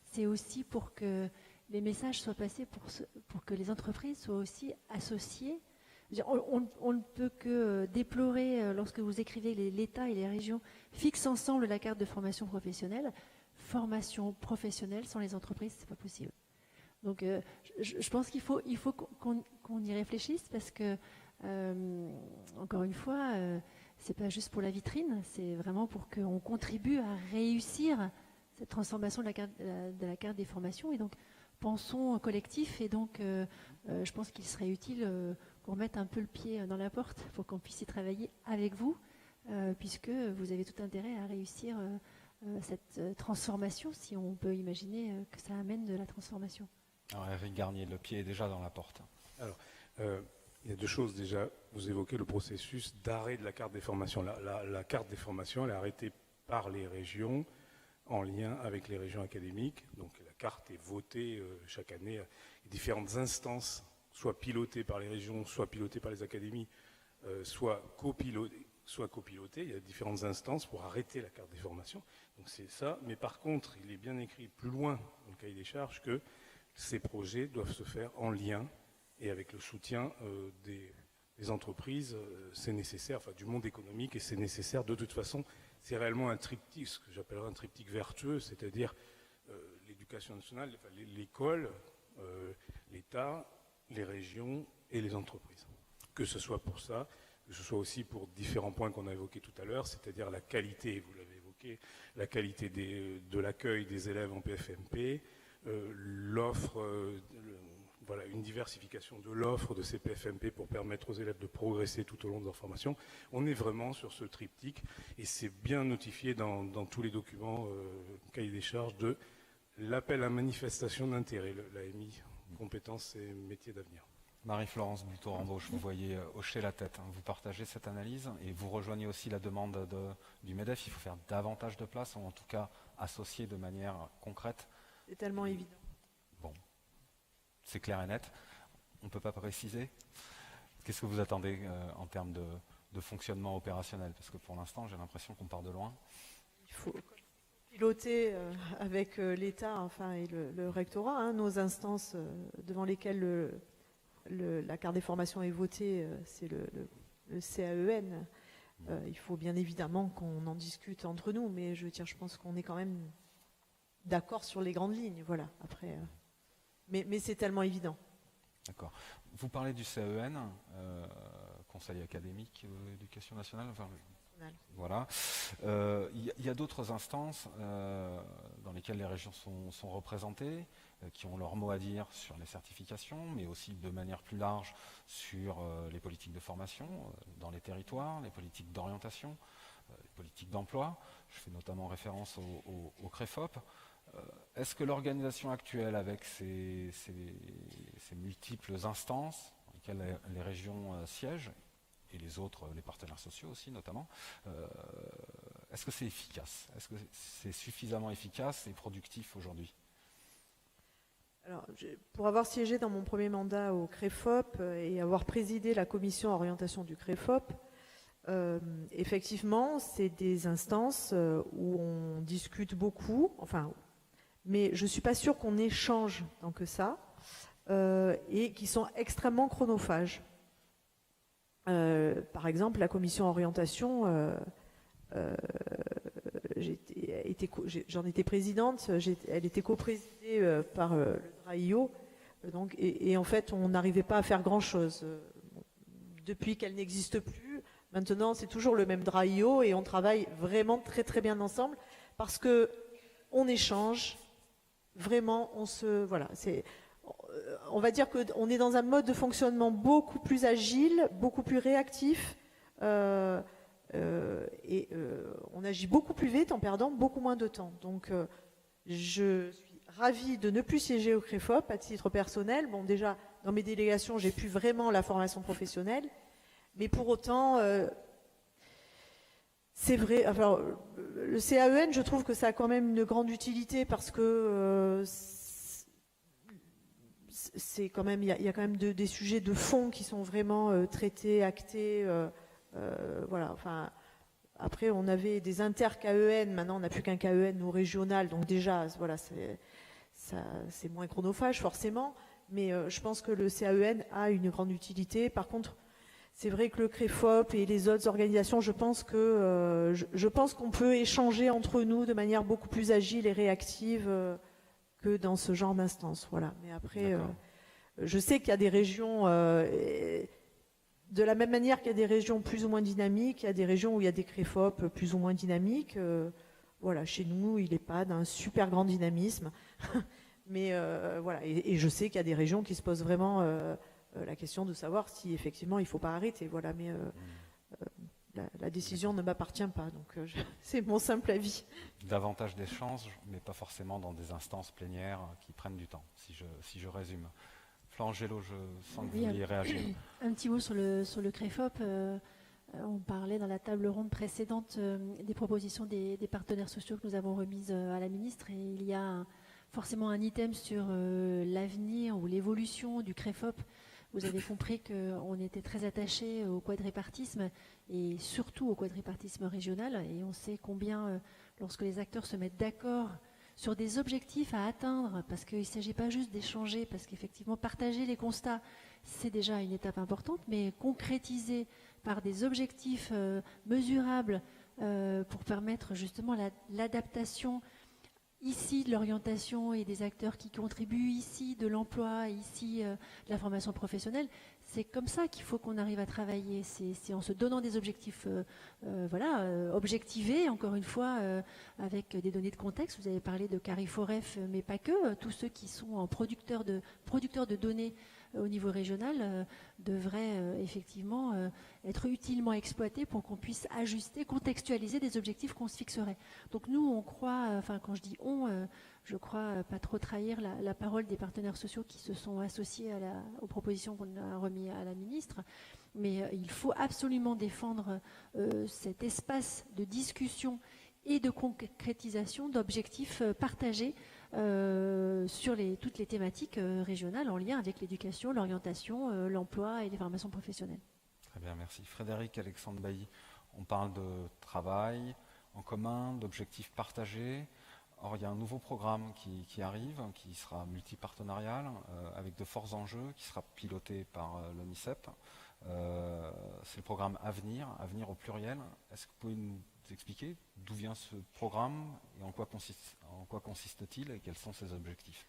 c'est aussi pour que les messages soient passés, pour que les entreprises soient aussi associées. On ne peut que déplorer lorsque vous écrivez l'État et les régions fixent ensemble la carte de formation professionnelle. Formation professionnelle sans les entreprises, c'est pas possible. Donc, je pense qu'il faut qu'on y réfléchisse parce que, encore une fois, c'est pas juste pour la vitrine, c'est vraiment pour qu'on contribue à réussir cette transformation de la carte des formations. Et donc, pensons collectif. Et donc, je pense qu'il serait utile qu'on remette un peu le pied dans la porte pour qu'on puisse y travailler avec vous, puisque vous avez tout intérêt à réussir cette transformation, si on peut imaginer que ça amène de la transformation. Alors Eric Garnier, le pied est déjà dans la porte. Alors, il y a deux choses déjà. Vous évoquez le processus d'arrêt de la carte des formations. La carte des formations, elle est arrêtée par les régions en lien avec les régions académiques. Donc la carte est votée chaque année. Il y a différentes instances, soit pilotées par les régions, soit pilotées par les académies, soit copilotées. Il y a différentes instances pour arrêter la carte des formations. Donc c'est ça. Mais par contre, il est bien écrit plus loin dans le cahier des charges que ces projets doivent se faire en lien et avec le soutien des entreprises. C'est nécessaire, enfin du monde économique, et c'est nécessaire. De toute façon, c'est réellement un triptyque, ce que j'appellerais un triptyque vertueux, c'est-à-dire l'éducation nationale, enfin, l'école, l'État, les régions et les entreprises. Que ce soit pour ça, que ce soit aussi pour différents points qu'on a évoqués tout à l'heure, c'est-à-dire la qualité, vous l'avez évoqué, la qualité de l'accueil des élèves en PFMP, l'offre, voilà, une diversification de l'offre de ces PFMP pour permettre aux élèves de progresser tout au long de leur formation. On est vraiment sur ce triptyque et c'est bien notifié dans tous les documents, cahier des charges, de l'appel à manifestation d'intérêt, l'AMI, compétences et métiers d'avenir. Marie-Florence Butour-Rambaud, je vous voyais hocher la tête. Vous partagez cette analyse et vous rejoignez aussi la demande du MEDEF. Il faut faire davantage de place, ou en tout cas associer de manière concrète. C'est tellement évident. Bon, c'est clair et net. On ne peut pas préciser. Qu'est-ce que vous attendez en termes de fonctionnement opérationnel? Parce que pour l'instant, j'ai l'impression qu'on part de loin. Il faut piloter avec l'État, enfin, et le rectorat, hein, nos instances devant lesquelles la carte des formations est votée, c'est le CAEN. Il faut bien évidemment qu'on en discute entre nous, mais je pense qu'on est quand même d'accord sur les grandes lignes, voilà. Après, mais c'est tellement évident. D'accord. Vous parlez du CAEN, Conseil académique éducation nationale. Enfin, voilà. Il y a d'autres instances dans lesquelles les régions sont représentées, qui ont leur mot à dire sur les certifications, mais aussi de manière plus large sur les politiques de formation dans les territoires, les politiques d'orientation, les politiques d'emploi. Je fais notamment référence au CREFOP. Est-ce que l'organisation actuelle, avec ces multiples instances dans lesquelles les régions siègent, et les autres, les partenaires sociaux aussi notamment, est-ce que c'est efficace? Est-ce que c'est suffisamment efficace et productif aujourd'hui? Alors, pour avoir siégé dans mon premier mandat au CREFOP et avoir présidé la commission orientation du CREFOP, effectivement, c'est des instances où on discute beaucoup, enfin, mais je ne suis pas sûre qu'on échange tant que ça, et qui sont extrêmement chronophages. Par exemple, la commission orientation, j'en étais présidente, elle était coprésidée par le DRAIO, donc, et en fait, on n'arrivait pas à faire grand-chose. Depuis qu'elle n'existe plus, maintenant, c'est toujours le même DRAIO et on travaille vraiment très très bien ensemble parce que on échange, vraiment, on va dire qu'on est dans un mode de fonctionnement beaucoup plus agile, beaucoup plus réactif, et on agit beaucoup plus vite en perdant beaucoup moins de temps. Donc, je suis ravie de ne plus siéger au CREFOP à titre personnel. Bon, déjà, dans mes délégations, j'ai plus vraiment la formation professionnelle, mais pour autant, c'est vrai. Enfin, le CAEN, je trouve que ça a quand même une grande utilité parce que c'est quand même, il y a quand même des sujets de fond qui sont vraiment traités, actés. Voilà. Enfin, après, on avait des inter-KEN. Maintenant, on n'a plus qu'un KEN au régional. Donc déjà, voilà, c'est moins chronophage forcément. Mais je pense que le CAEN a une grande utilité. Par contre, c'est vrai que le CREFOP et les autres organisations, je pense qu'on peut échanger entre nous de manière beaucoup plus agile et réactive que dans ce genre d'instance. Voilà. Mais après, je sais qu'il y a des régions, de la même manière qu'il y a des régions plus ou moins dynamiques, il y a des régions où il y a des CREFOP plus ou moins dynamiques. Voilà, chez nous, il n'est pas d'un super grand dynamisme. Mais voilà, et je sais qu'il y a des régions qui se posent vraiment la question de savoir si effectivement il ne faut pas arrêter. Voilà, mais la décision ne m'appartient pas, donc c'est mon simple avis. Davantage d'échanges, mais pas forcément dans des instances plénières qui prennent du temps, si je résume. Florence Gélo, je sens que vous vouliez réagir. Un petit mot sur le CREFOP. On parlait dans la table ronde précédente des propositions des partenaires sociaux que nous avons remises à la ministre, et il y a forcément un item sur l'avenir ou l'évolution du CREFOP. Vous avez compris qu'on était très attaché au quadripartisme et surtout au quadripartisme régional, et on sait combien, lorsque les acteurs se mettent d'accord sur des objectifs à atteindre, parce qu'il ne s'agit pas juste d'échanger, parce qu'effectivement partager les constats, c'est déjà une étape importante, mais concrétiser par des objectifs mesurables pour permettre justement l'adaptation ici de l'orientation et des acteurs qui contribuent, ici de l'emploi, ici de la formation professionnelle. C'est comme ça qu'il faut qu'on arrive à travailler. C'est en se donnant des objectifs objectivés, encore une fois, avec des données de contexte. Vous avez parlé de Cariforef, mais pas que. Tous ceux qui sont en producteurs de données au niveau régional devraient effectivement être utilement exploités pour qu'on puisse ajuster, contextualiser des objectifs qu'on se fixerait. Donc nous, on croit, quand je dis on, je crois pas trop trahir la parole des partenaires sociaux qui se sont associés aux propositions qu'on a remises à la ministre, mais il faut absolument défendre cet espace de discussion et de concrétisation d'objectifs partagés sur toutes les thématiques régionales en lien avec l'éducation, l'orientation, l'emploi et les formations professionnelles. Très bien, merci. Frédéric Alexandre Bailly, on parle de travail en commun, d'objectifs partagés. Or, il y a un nouveau programme qui arrive, qui sera multipartenarial, avec de forts enjeux, qui sera piloté par l'ONICEP. C'est le programme Avenir au pluriel. Est-ce que vous pouvez nous expliquer d'où vient ce programme et en quoi consiste-t-il et quels sont ses objectifs?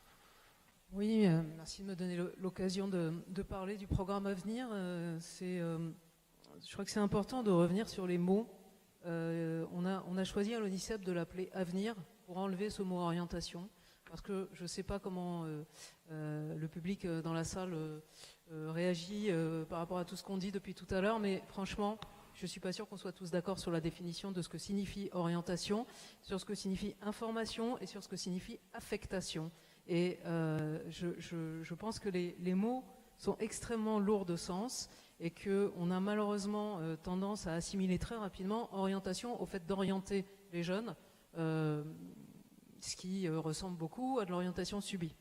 Oui, merci de me donner l'occasion de parler du programme Avenir. Je crois que c'est important de revenir sur les mots. On a choisi à l'ONICEP de l'appeler Avenir pour enlever ce mot orientation, parce que je ne sais pas comment le public dans la salle réagit par rapport à tout ce qu'on dit depuis tout à l'heure, mais franchement, je ne suis pas sûre qu'on soit tous d'accord sur la définition de ce que signifie orientation, sur ce que signifie information et sur ce que signifie affectation. Et je pense que les mots sont extrêmement lourds de sens et qu'on a malheureusement tendance à assimiler très rapidement orientation au fait d'orienter les jeunes, ce qui ressemble beaucoup à de l'orientation subie.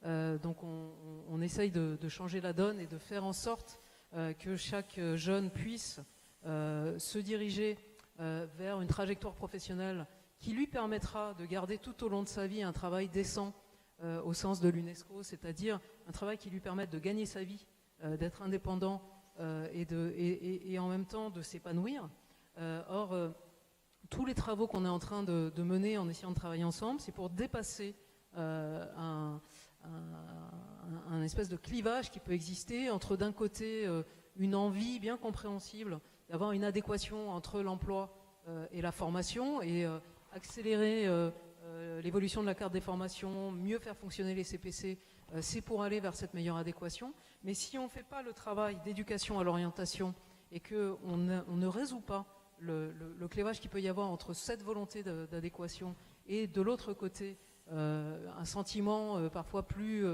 Donc on essaye de changer la donne et de faire en sorte que chaque jeune puisse se diriger vers une trajectoire professionnelle qui lui permettra de garder tout au long de sa vie un travail décent au sens de l'UNESCO, c'est-à-dire un travail qui lui permette de gagner sa vie, d'être indépendant et en même temps de s'épanouir. Or, tous les travaux qu'on est en train de mener en essayant de travailler ensemble, c'est pour dépasser un espèce de clivage qui peut exister entre d'un côté une envie bien compréhensible d'avoir une adéquation entre l'emploi et la formation et accélérer l'évolution de la carte des formations, mieux faire fonctionner les CPC, c'est pour aller vers cette meilleure adéquation. Mais si on ne fait pas le travail d'éducation à l'orientation et qu'on ne résout pas le clivage qu'il peut y avoir entre cette volonté d'adéquation et de l'autre côté un sentiment parfois plus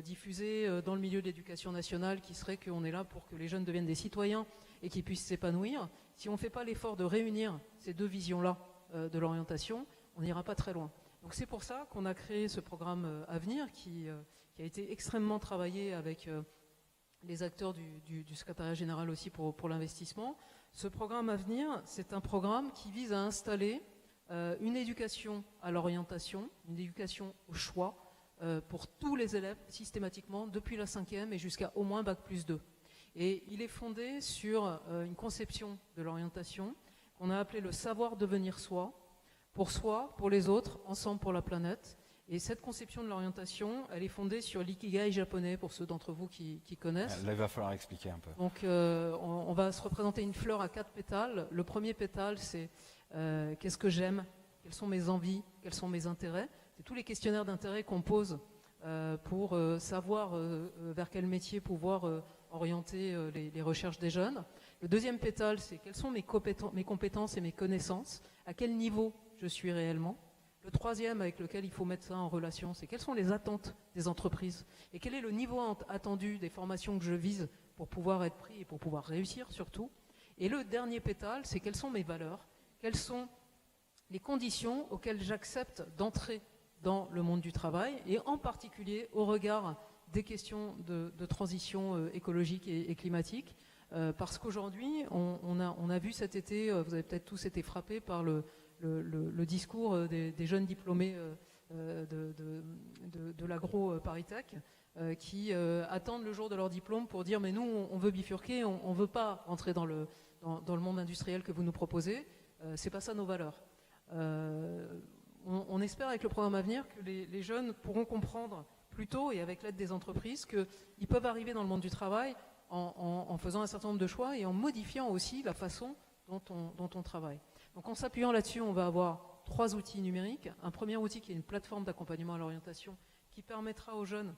diffusé dans le milieu de l'éducation nationale qui serait qu'on est là pour que les jeunes deviennent des citoyens et qu'ils puissent s'épanouir, si on ne fait pas l'effort de réunir ces deux visions-là de l'orientation, on n'ira pas très loin. Donc c'est pour ça qu'on a créé ce programme Avenir qui a été extrêmement travaillé avec les acteurs du secrétariat général aussi pour l'investissement. Ce programme Avenir, c'est un programme qui vise à installer une éducation à l'orientation, une éducation au choix pour tous les élèves systématiquement depuis la 5e et jusqu'à au moins Bac+2. Et il est fondé sur une conception de l'orientation qu'on a appelée le savoir devenir soi, pour les autres, ensemble pour la planète. Et cette conception de l'orientation, elle est fondée sur l'ikigai japonais, pour ceux d'entre vous qui connaissent. Là, il va falloir expliquer un peu. Donc, on va se représenter une fleur à 4 pétales. Le premier pétale, c'est qu'est-ce que j'aime, quelles sont mes envies, quels sont mes intérêts. C'est tous les questionnaires d'intérêt qu'on pose pour savoir vers quel métier pouvoir orienter les recherches des jeunes. Le deuxième pétale, c'est quelles sont mes compétences et mes connaissances, à quel niveau je suis réellement. Le troisième, avec lequel il faut mettre ça en relation, c'est quelles sont les attentes des entreprises et quel est le niveau attendu des formations que je vise pour pouvoir être pris et pour pouvoir réussir surtout. Et le dernier pétale, c'est quelles sont mes valeurs, quelles sont les conditions auxquelles j'accepte d'entrer dans le monde du travail, et en particulier au regard des questions de transition écologique et climatique, parce qu'aujourd'hui, on a vu cet été, vous avez peut-être tous été frappés par le discours des jeunes diplômés de l'agro-Paritech, qui attendent le jour de leur diplôme pour dire mais nous on veut bifurquer, on ne veut pas rentrer dans le monde industriel que vous nous proposez, c'est pas ça nos valeurs. On espère avec le programme à venir que les jeunes pourront comprendre plus tôt et avec l'aide des entreprises qu'ils peuvent arriver dans le monde du travail en faisant un certain nombre de choix et en modifiant aussi la façon dont on travaille. Donc en s'appuyant là-dessus, on va avoir 3 outils numériques. Un premier outil qui est une plateforme d'accompagnement à l'orientation qui permettra aux jeunes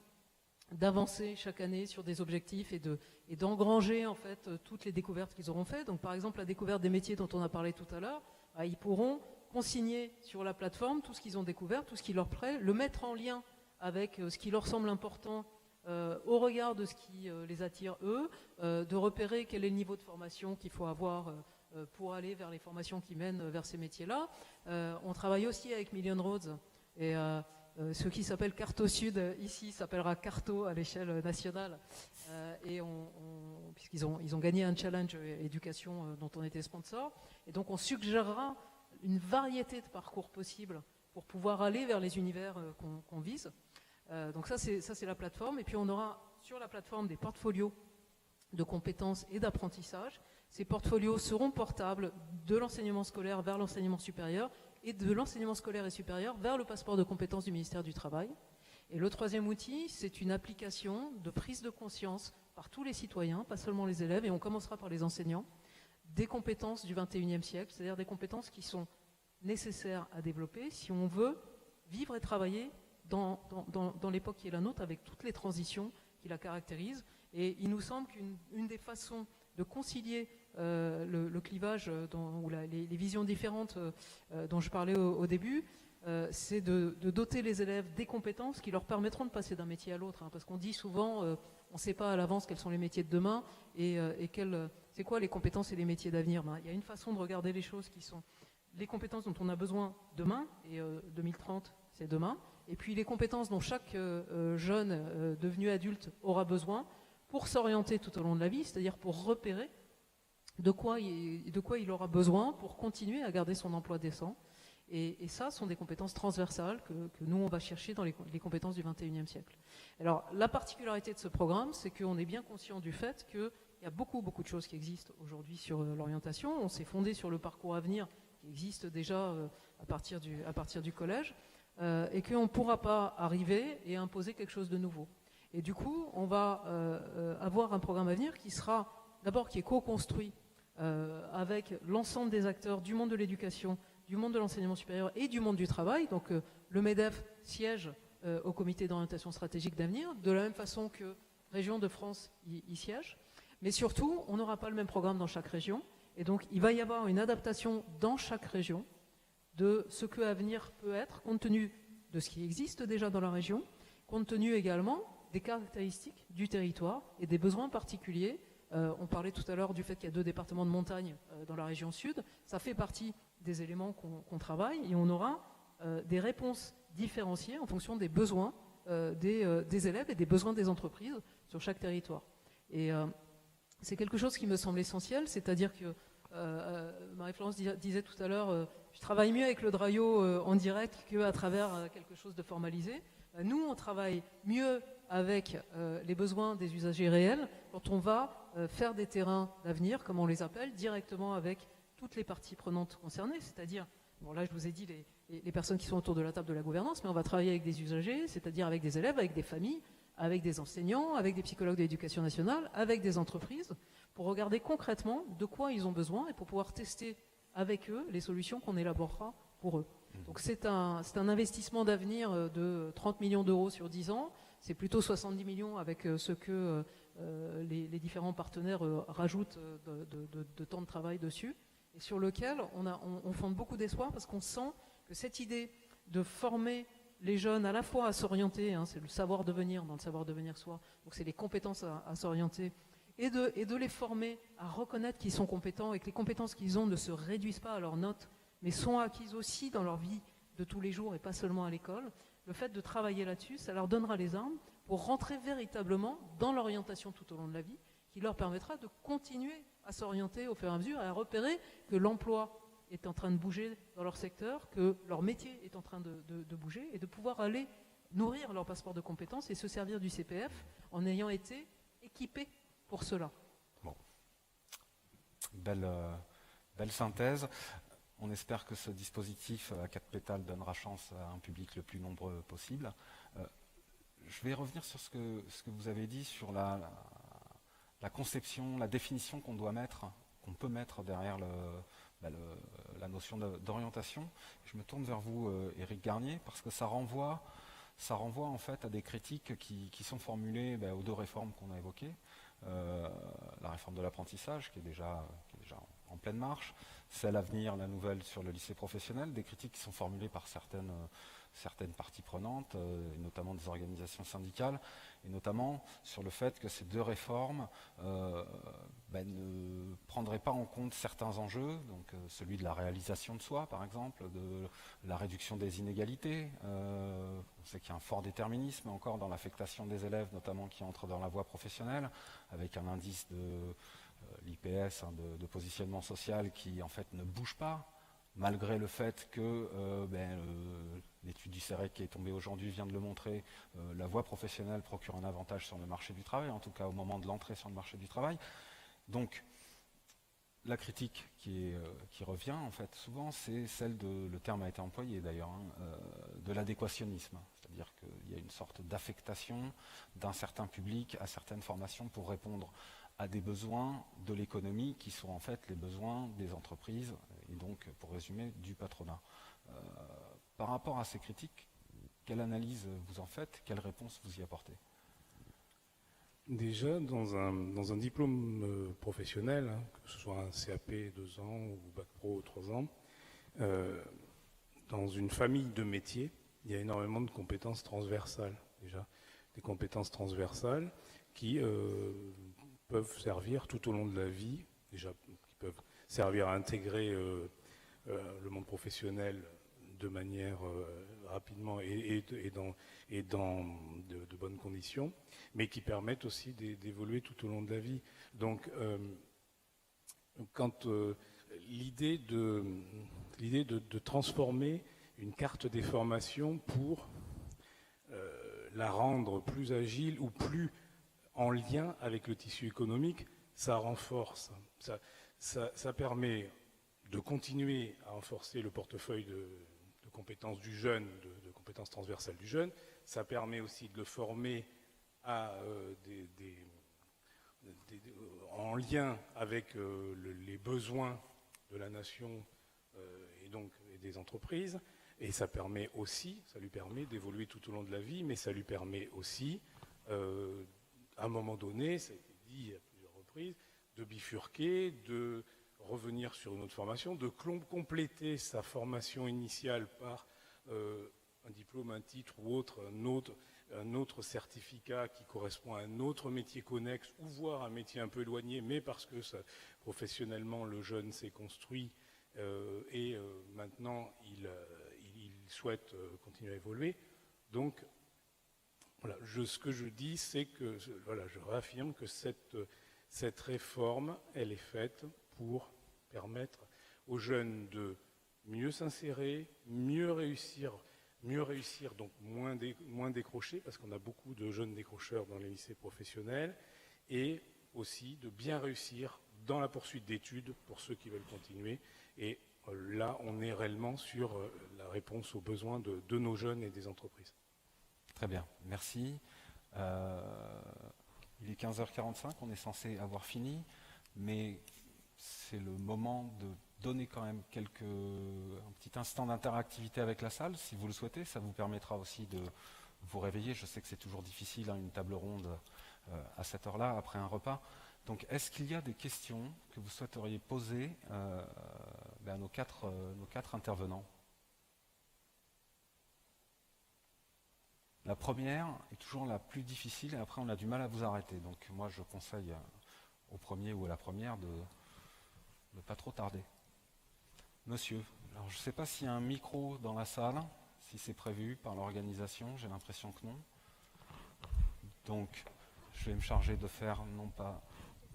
d'avancer chaque année sur des objectifs et d'engranger en fait toutes les découvertes qu'ils auront faites. Donc par exemple la découverte des métiers dont on a parlé tout à l'heure, ils pourront consigner sur la plateforme tout ce qu'ils ont découvert, tout ce qui leur plaît, le mettre en lien avec ce qui leur semble important au regard de ce qui les attire eux, de repérer quel est le niveau de formation qu'il faut avoir pour aller vers les formations qui mènent vers ces métiers-là. On travaille aussi avec Million Roads et ce qui s'appelle Carto Sud ici s'appellera Carto à l'échelle nationale et puisqu'ils ont gagné un challenge éducation dont on était sponsor, et donc on suggérera une variété de parcours possibles pour pouvoir aller vers les univers qu'on vise. Donc ça c'est la plateforme, et puis on aura sur la plateforme des portfolios de compétences et d'apprentissage. Ces portfolios seront portables de l'enseignement scolaire vers l'enseignement supérieur et de l'enseignement scolaire et supérieur vers le passeport de compétences du ministère du Travail. Et le troisième outil, c'est une application de prise de conscience par tous les citoyens, pas seulement les élèves, et on commencera par les enseignants, des compétences du XXIe siècle, c'est-à-dire des compétences qui sont nécessaires à développer si on veut vivre et travailler dans l'époque qui est la nôtre, avec toutes les transitions qui la caractérisent. Et il nous semble qu'une des façons de concilier le clivage ou les visions différentes dont je parlais au début, c'est de doter les élèves des compétences qui leur permettront de passer d'un métier à l'autre. Parce qu'on dit souvent, on ne sait pas à l'avance quels sont les métiers de demain et c'est quoi les compétences et les métiers d'avenir. Il y a une façon de regarder les choses qui sont les compétences dont on a besoin demain, et 2030 c'est demain, et puis les compétences dont chaque jeune devenu adulte aura besoin pour s'orienter tout au long de la vie, c'est-à-dire pour repérer de quoi il aura besoin pour continuer à garder son emploi décent. Et ça sont des compétences transversales que nous on va chercher dans les compétences du XXIe siècle. Alors la particularité de ce programme, c'est qu'on est bien conscient du fait qu'il y a beaucoup de choses qui existent aujourd'hui sur l'orientation. On s'est fondé sur le parcours Avenir qui existe déjà à partir du collège, et qu'on ne pourra pas arriver et imposer quelque chose de nouveau. Et du coup, on va avoir un programme à venir qui sera d'abord qui est co-construit avec l'ensemble des acteurs du monde de l'éducation, du monde de l'enseignement supérieur et du monde du travail. Donc le MEDEF siège au comité d'orientation stratégique d'avenir, de la même façon que Région de France y siège. Mais surtout, on n'aura pas le même programme dans chaque région. Et donc, il va y avoir une adaptation dans chaque région de ce que Avenir peut être, compte tenu de ce qui existe déjà dans la région, compte tenu également des caractéristiques du territoire et des besoins particuliers. On parlait tout à l'heure du fait qu'il y a 2 départements de montagne dans la région sud. Ça fait partie des éléments qu'on travaille, et on aura des réponses différenciées en fonction des besoins des élèves et des besoins des entreprises sur chaque territoire. Et c'est quelque chose qui me semble essentiel, c'est-à-dire que Marie-Florence disait tout à l'heure, je travaille mieux avec le Draio en direct qu'à travers quelque chose de formalisé. Nous, on travaille mieux avec les besoins des usagers réels quand on va faire des terrains d'avenir, comme on les appelle, directement avec toutes les parties prenantes concernées, c'est-à-dire, bon là je vous ai dit les personnes qui sont autour de la table de la gouvernance, mais on va travailler avec des usagers, c'est-à-dire avec des élèves, avec des familles, avec des enseignants, avec des psychologues de l'éducation nationale, avec des entreprises, pour regarder concrètement de quoi ils ont besoin et pour pouvoir tester avec eux les solutions qu'on élaborera pour eux. Donc c'est un investissement d'avenir de 30 millions d'euros sur 10 ans. C'est plutôt 70 millions avec ce que les différents partenaires rajoutent de temps de travail dessus, et sur lequel on fonde beaucoup d'espoir parce qu'on sent que cette idée de former les jeunes à la fois à s'orienter, c'est le savoir devenir dans le savoir devenir soi, donc c'est les compétences à s'orienter, et de les former à reconnaître qu'ils sont compétents et que les compétences qu'ils ont ne se réduisent pas à leurs notes, mais sont acquises aussi dans leur vie de tous les jours et pas seulement à l'école. Le fait de travailler là-dessus, ça leur donnera les armes pour rentrer véritablement dans l'orientation tout au long de la vie, qui leur permettra de continuer à s'orienter au fur et à mesure et à repérer que l'emploi est en train de bouger dans leur secteur, que leur métier est en train de bouger, et de pouvoir aller nourrir leur passeport de compétences et se servir du CPF en ayant été équipés pour cela. Bon. Belle synthèse. On espère que ce dispositif à 4 pétales donnera chance à un public le plus nombreux possible. Je vais revenir sur ce que vous avez dit sur la conception, la définition qu'on peut mettre derrière la notion d'orientation. Je me tourne vers vous, Éric Garnier, parce que ça renvoie en fait à des critiques qui sont formulées aux 2 réformes qu'on a évoquées. La réforme de l'apprentissage qui est déjà en pleine marche, celle à venir, la nouvelle sur le lycée professionnel, des critiques qui sont formulées par certaines parties prenantes, et notamment des organisations syndicales, et notamment sur le fait que ces 2 réformes ne prendraient pas en compte certains enjeux, donc celui de la réalisation de soi par exemple, de la réduction des inégalités. On sait qu'il y a un fort déterminisme encore dans l'affectation des élèves, notamment qui entrent dans la voie professionnelle, avec un indice de l'IPS, de positionnement social qui en fait ne bouge pas, malgré le fait que l'étude du CEREC qui est tombée aujourd'hui vient de le montrer, la voie professionnelle procure un avantage sur le marché du travail, en tout cas au moment de l'entrée sur le marché du travail. Donc la critique qui revient en fait souvent, c'est celle le terme a été employé d'ailleurs, de l'adéquationnisme, c'est-à-dire qu'il y a une sorte d'affectation d'un certain public à certaines formations pour répondre à des besoins de l'économie qui sont en fait les besoins des entreprises et donc, pour résumer, du patronat. Par rapport à ces critiques, quelle analyse vous en faites? Quelle réponse vous y apportez? Déjà, dans un diplôme professionnel, que ce soit un CAP 2 ans ou Bac Pro 3 ans, dans une famille de métiers, il y a énormément de compétences transversales, déjà. Des compétences transversales qui peuvent servir tout au long de la vie, déjà, qui peuvent servir à intégrer le monde professionnel de manière rapidement et dans de bonnes conditions, mais qui permettent aussi d'évoluer tout au long de la vie. Donc, quand l'idée de transformer une carte des formations pour la rendre plus agile ou plus en lien avec le tissu économique, ça renforce, ça permet de continuer à renforcer le portefeuille de compétences du jeune, de compétences transversales du jeune. Ça permet aussi de le former à en lien avec les besoins de la nation et des entreprises. Et ça lui permet d'évoluer tout au long de la vie, mais ça lui permet aussi, à un moment donné, ça a été dit à plusieurs reprises, de bifurquer, de revenir sur une autre formation, de compléter sa formation initiale par un diplôme, un titre ou un autre certificat qui correspond à un autre métier connexe ou voire un métier un peu éloigné, mais parce que professionnellement le jeune s'est construit et maintenant il souhaite continuer à évoluer. Donc voilà, ce que je dis, c'est que je réaffirme que cette réforme, elle est faite pour permettre aux jeunes de mieux s'insérer, mieux réussir, donc moins décrocher, parce qu'on a beaucoup de jeunes décrocheurs dans les lycées professionnels, et aussi de bien réussir dans la poursuite d'études pour ceux qui veulent continuer. Et là, on est réellement sur la réponse aux besoins de nos jeunes et des entreprises. Très bien, merci. Il est 15h45, on est censé avoir fini, mais c'est le moment donner quand même un petit instant d'interactivité avec la salle, si vous le souhaitez. Ça vous permettra aussi de vous réveiller. Je sais que c'est toujours difficile, hein, une table ronde à cette heure-là, après un repas. Donc, est-ce qu'il y a des questions que vous souhaiteriez poser à nos quatre intervenants? La première est toujours la plus difficile et après on a du mal à vous arrêter. Donc moi je conseille au premier ou à la première de ne pas trop tarder. Monsieur, alors je ne sais pas s'il y a un micro dans la salle, si c'est prévu par l'organisation, j'ai l'impression que non. Donc je vais me charger de faire non pas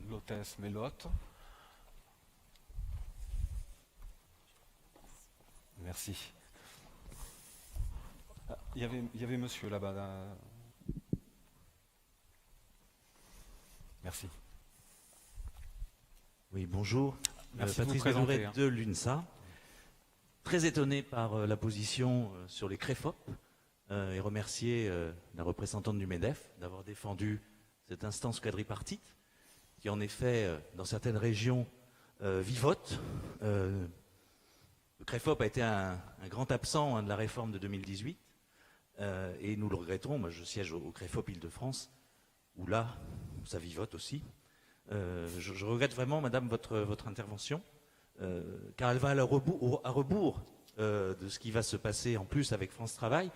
l'hôtesse mais l'hôte. Merci. Il y avait monsieur là-bas. Là. Merci. Oui, bonjour. Merci de vous Patrice présenter, Bézouret hein. de l'UNSA. Très étonné par la position sur les CREFOP et remercier la représentante du MEDEF d'avoir défendu cette instance quadripartite qui en effet, dans certaines régions, vivote. Le CREFOP a été un grand absent de la réforme de 2018 et nous le regrettons. Moi, je siège au CREFOP Île-de-France où là, ça vivote aussi. Je regrette vraiment, madame, votre intervention, car elle va à rebours de ce qui va se passer en plus avec France Travail,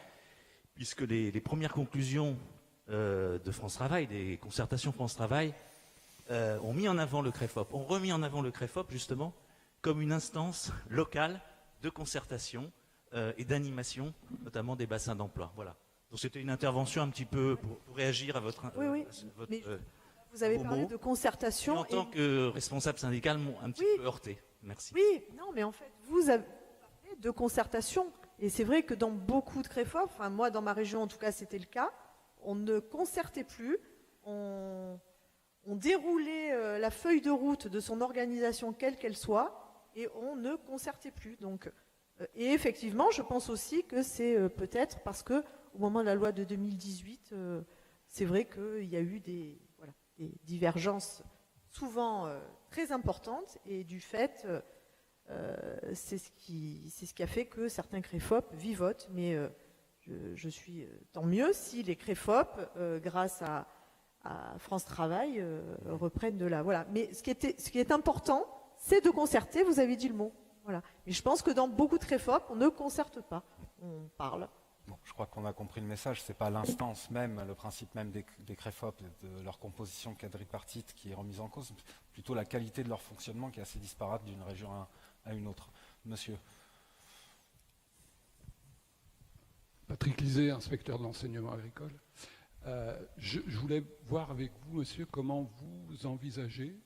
puisque les premières conclusions de France Travail, des concertations France Travail, ont mis en avant le CREFOP, ont remis en avant le CREFOP justement comme une instance locale de concertation et d'animation, notamment des bassins d'emploi. Voilà. Donc c'était une intervention un petit peu pour réagir à votre... Oui. Mais vous avez vos parlé mots, de concertation. en tant que responsable syndical, m'ont un petit peu heurté. Merci. Oui, non, mais en fait, vous avez parlé de concertation. Et c'est vrai que dans beaucoup de CREFOP, enfin moi dans ma région en tout cas c'était le cas, on ne concertait plus, on déroulait la feuille de route de son organisation quelle qu'elle soit et on ne concertait plus. Donc, et effectivement, je pense aussi que c'est peut-être parce que au moment de la loi de 2018, c'est vrai qu'il y a eu des divergences souvent très importantes et du fait, c'est ce qui a fait que certains CREFOP vivotent, mais je suis tant mieux si les CREFOP, grâce à France Travail, reprennent de là. Voilà. Mais ce qui est important, c'est de concerter, vous avez dit le mot. Voilà. Mais je pense que dans beaucoup de CREFOP, on ne concerte pas, on parle. Bon, je crois qu'on a compris le message. Ce n'est pas l'instance même, le principe même des CREFOP, de leur composition quadripartite qui est remise en cause, plutôt la qualité de leur fonctionnement qui est assez disparate d'une région à une autre. Monsieur. Patrick Lisée, inspecteur de l'enseignement agricole. Je voulais voir avec vous, monsieur, comment vous envisagez,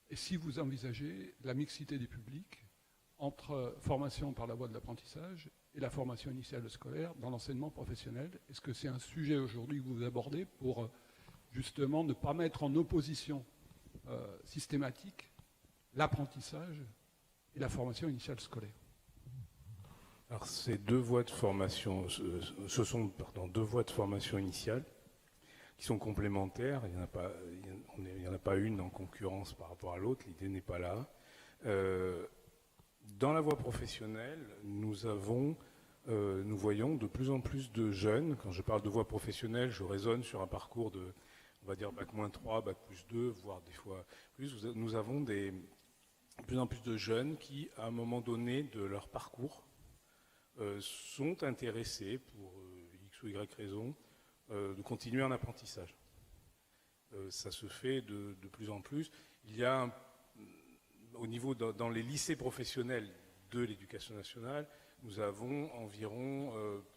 et si vous envisagez, la mixité des publics entre formation par la voie de l'apprentissage et la formation initiale scolaire dans l'enseignement professionnel. Est-ce que c'est un sujet aujourd'hui que vous abordez pour justement ne pas mettre en opposition systématique l'apprentissage et la formation initiale scolaire? Alors ces deux voies de formation, ce sont deux voies de formation initiale qui sont complémentaires. Il n'y en a pas une en concurrence par rapport à l'autre, l'idée n'est pas là. Dans la voie professionnelle, nous voyons de plus en plus de jeunes. Quand je parle de voie professionnelle, je raisonne sur un parcours de, on va dire, bac-3, bac+2, voire des fois plus. Nous avons de plus en plus de jeunes qui, à un moment donné de leur parcours, sont intéressés, pour X ou Y raison, de continuer un apprentissage. Ça se fait de plus en plus. Il y a au niveau dans les lycées professionnels de l'éducation nationale, nous avons environ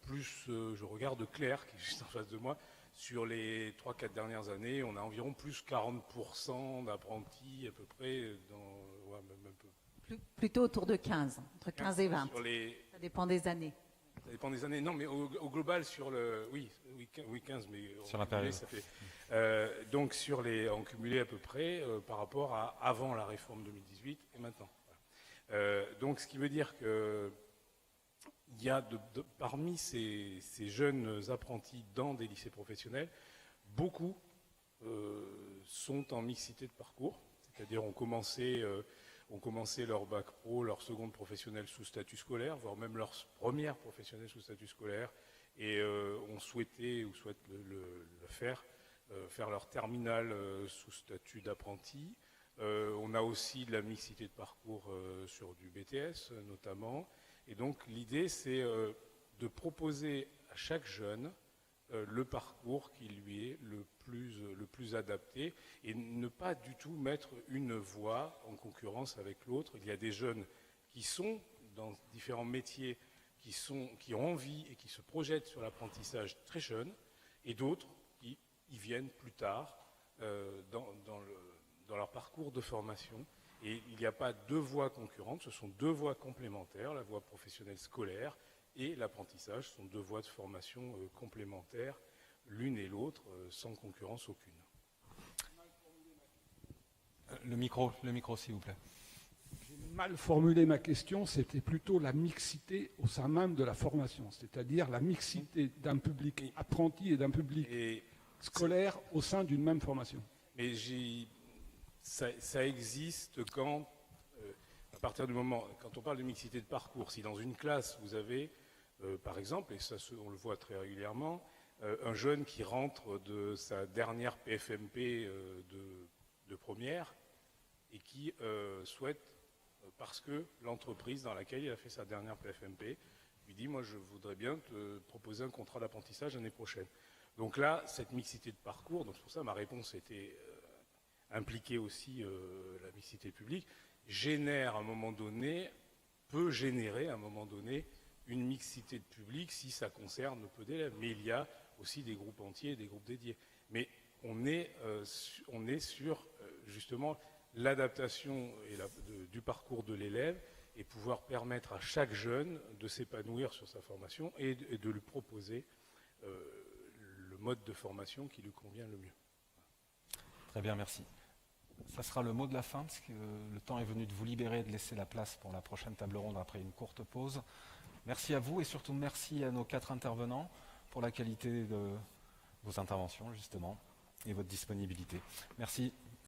je regarde Claire qui est juste en face de moi, sur les 3-4 dernières années, on a environ plus 40% d'apprentis à peu près, même un peu. Plutôt autour de 15, entre 15 et 20. Ça dépend des années. Ça dépend des années. Non, mais au global, sur le... Oui, 15, mais... Sur la période. Ça fait, donc, en cumulé à peu près, par rapport à avant la réforme 2018 et maintenant. Voilà. Donc, ce qui veut dire que il y a parmi ces jeunes apprentis dans des lycées professionnels, beaucoup sont en mixité de parcours, c'est-à-dire ont commencé ont commencé leur bac pro, leur seconde professionnelle sous statut scolaire, voire même leur première professionnelle sous statut scolaire, et ont souhaité ou souhaitent le faire, faire leur terminale sous statut d'apprenti. On a aussi de la mixité de parcours sur du BTS notamment. Et donc l'idée, c'est de proposer à chaque jeune le parcours qui lui est le plus adapté et ne pas du tout mettre une voie en concurrence avec l'autre. Il y a des jeunes qui sont dans différents métiers, qui ont envie et qui se projettent sur l'apprentissage très jeunes, et d'autres qui y viennent plus tard dans leur parcours de formation. Et il n'y a pas deux voies concurrentes, ce sont deux voies complémentaires, la voie professionnelle scolaire et l'apprentissage sont deux voies de formation complémentaires, l'une et l'autre, sans concurrence aucune. Le micro s'il vous plaît. J'ai mal formulé ma question, c'était plutôt la mixité au sein même de la formation, c'est-à-dire la mixité d'un public apprenti et d'un public scolaire au sein d'une même formation. Mais ça existe quand, à partir du moment, quand on parle de mixité de parcours, si dans une classe vous avez, par exemple, et ça on le voit très régulièrement, un jeune qui rentre de sa dernière PFMP de première et qui souhaite, parce que l'entreprise dans laquelle il a fait sa dernière PFMP lui dit « moi je voudrais bien te proposer un contrat d'apprentissage l'année prochaine ». Donc là, cette mixité de parcours, donc c'est pour ça ma réponse était impliquée aussi la mixité publique, peut générer à un moment donné une mixité de public si ça concerne peu d'élèves. Mais il y a aussi des groupes entiers et des groupes dédiés. Mais on est sur justement l'adaptation du parcours de l'élève et pouvoir permettre à chaque jeune de s'épanouir sur sa formation et de lui proposer le mode de formation qui lui convient le mieux. Très bien, merci. Ça sera le mot de la fin, parce que le temps est venu de vous libérer et de laisser la place pour la prochaine table ronde après une courte pause. Merci à vous et surtout merci à nos 4 intervenants pour la qualité de vos interventions, justement, et votre disponibilité. Merci.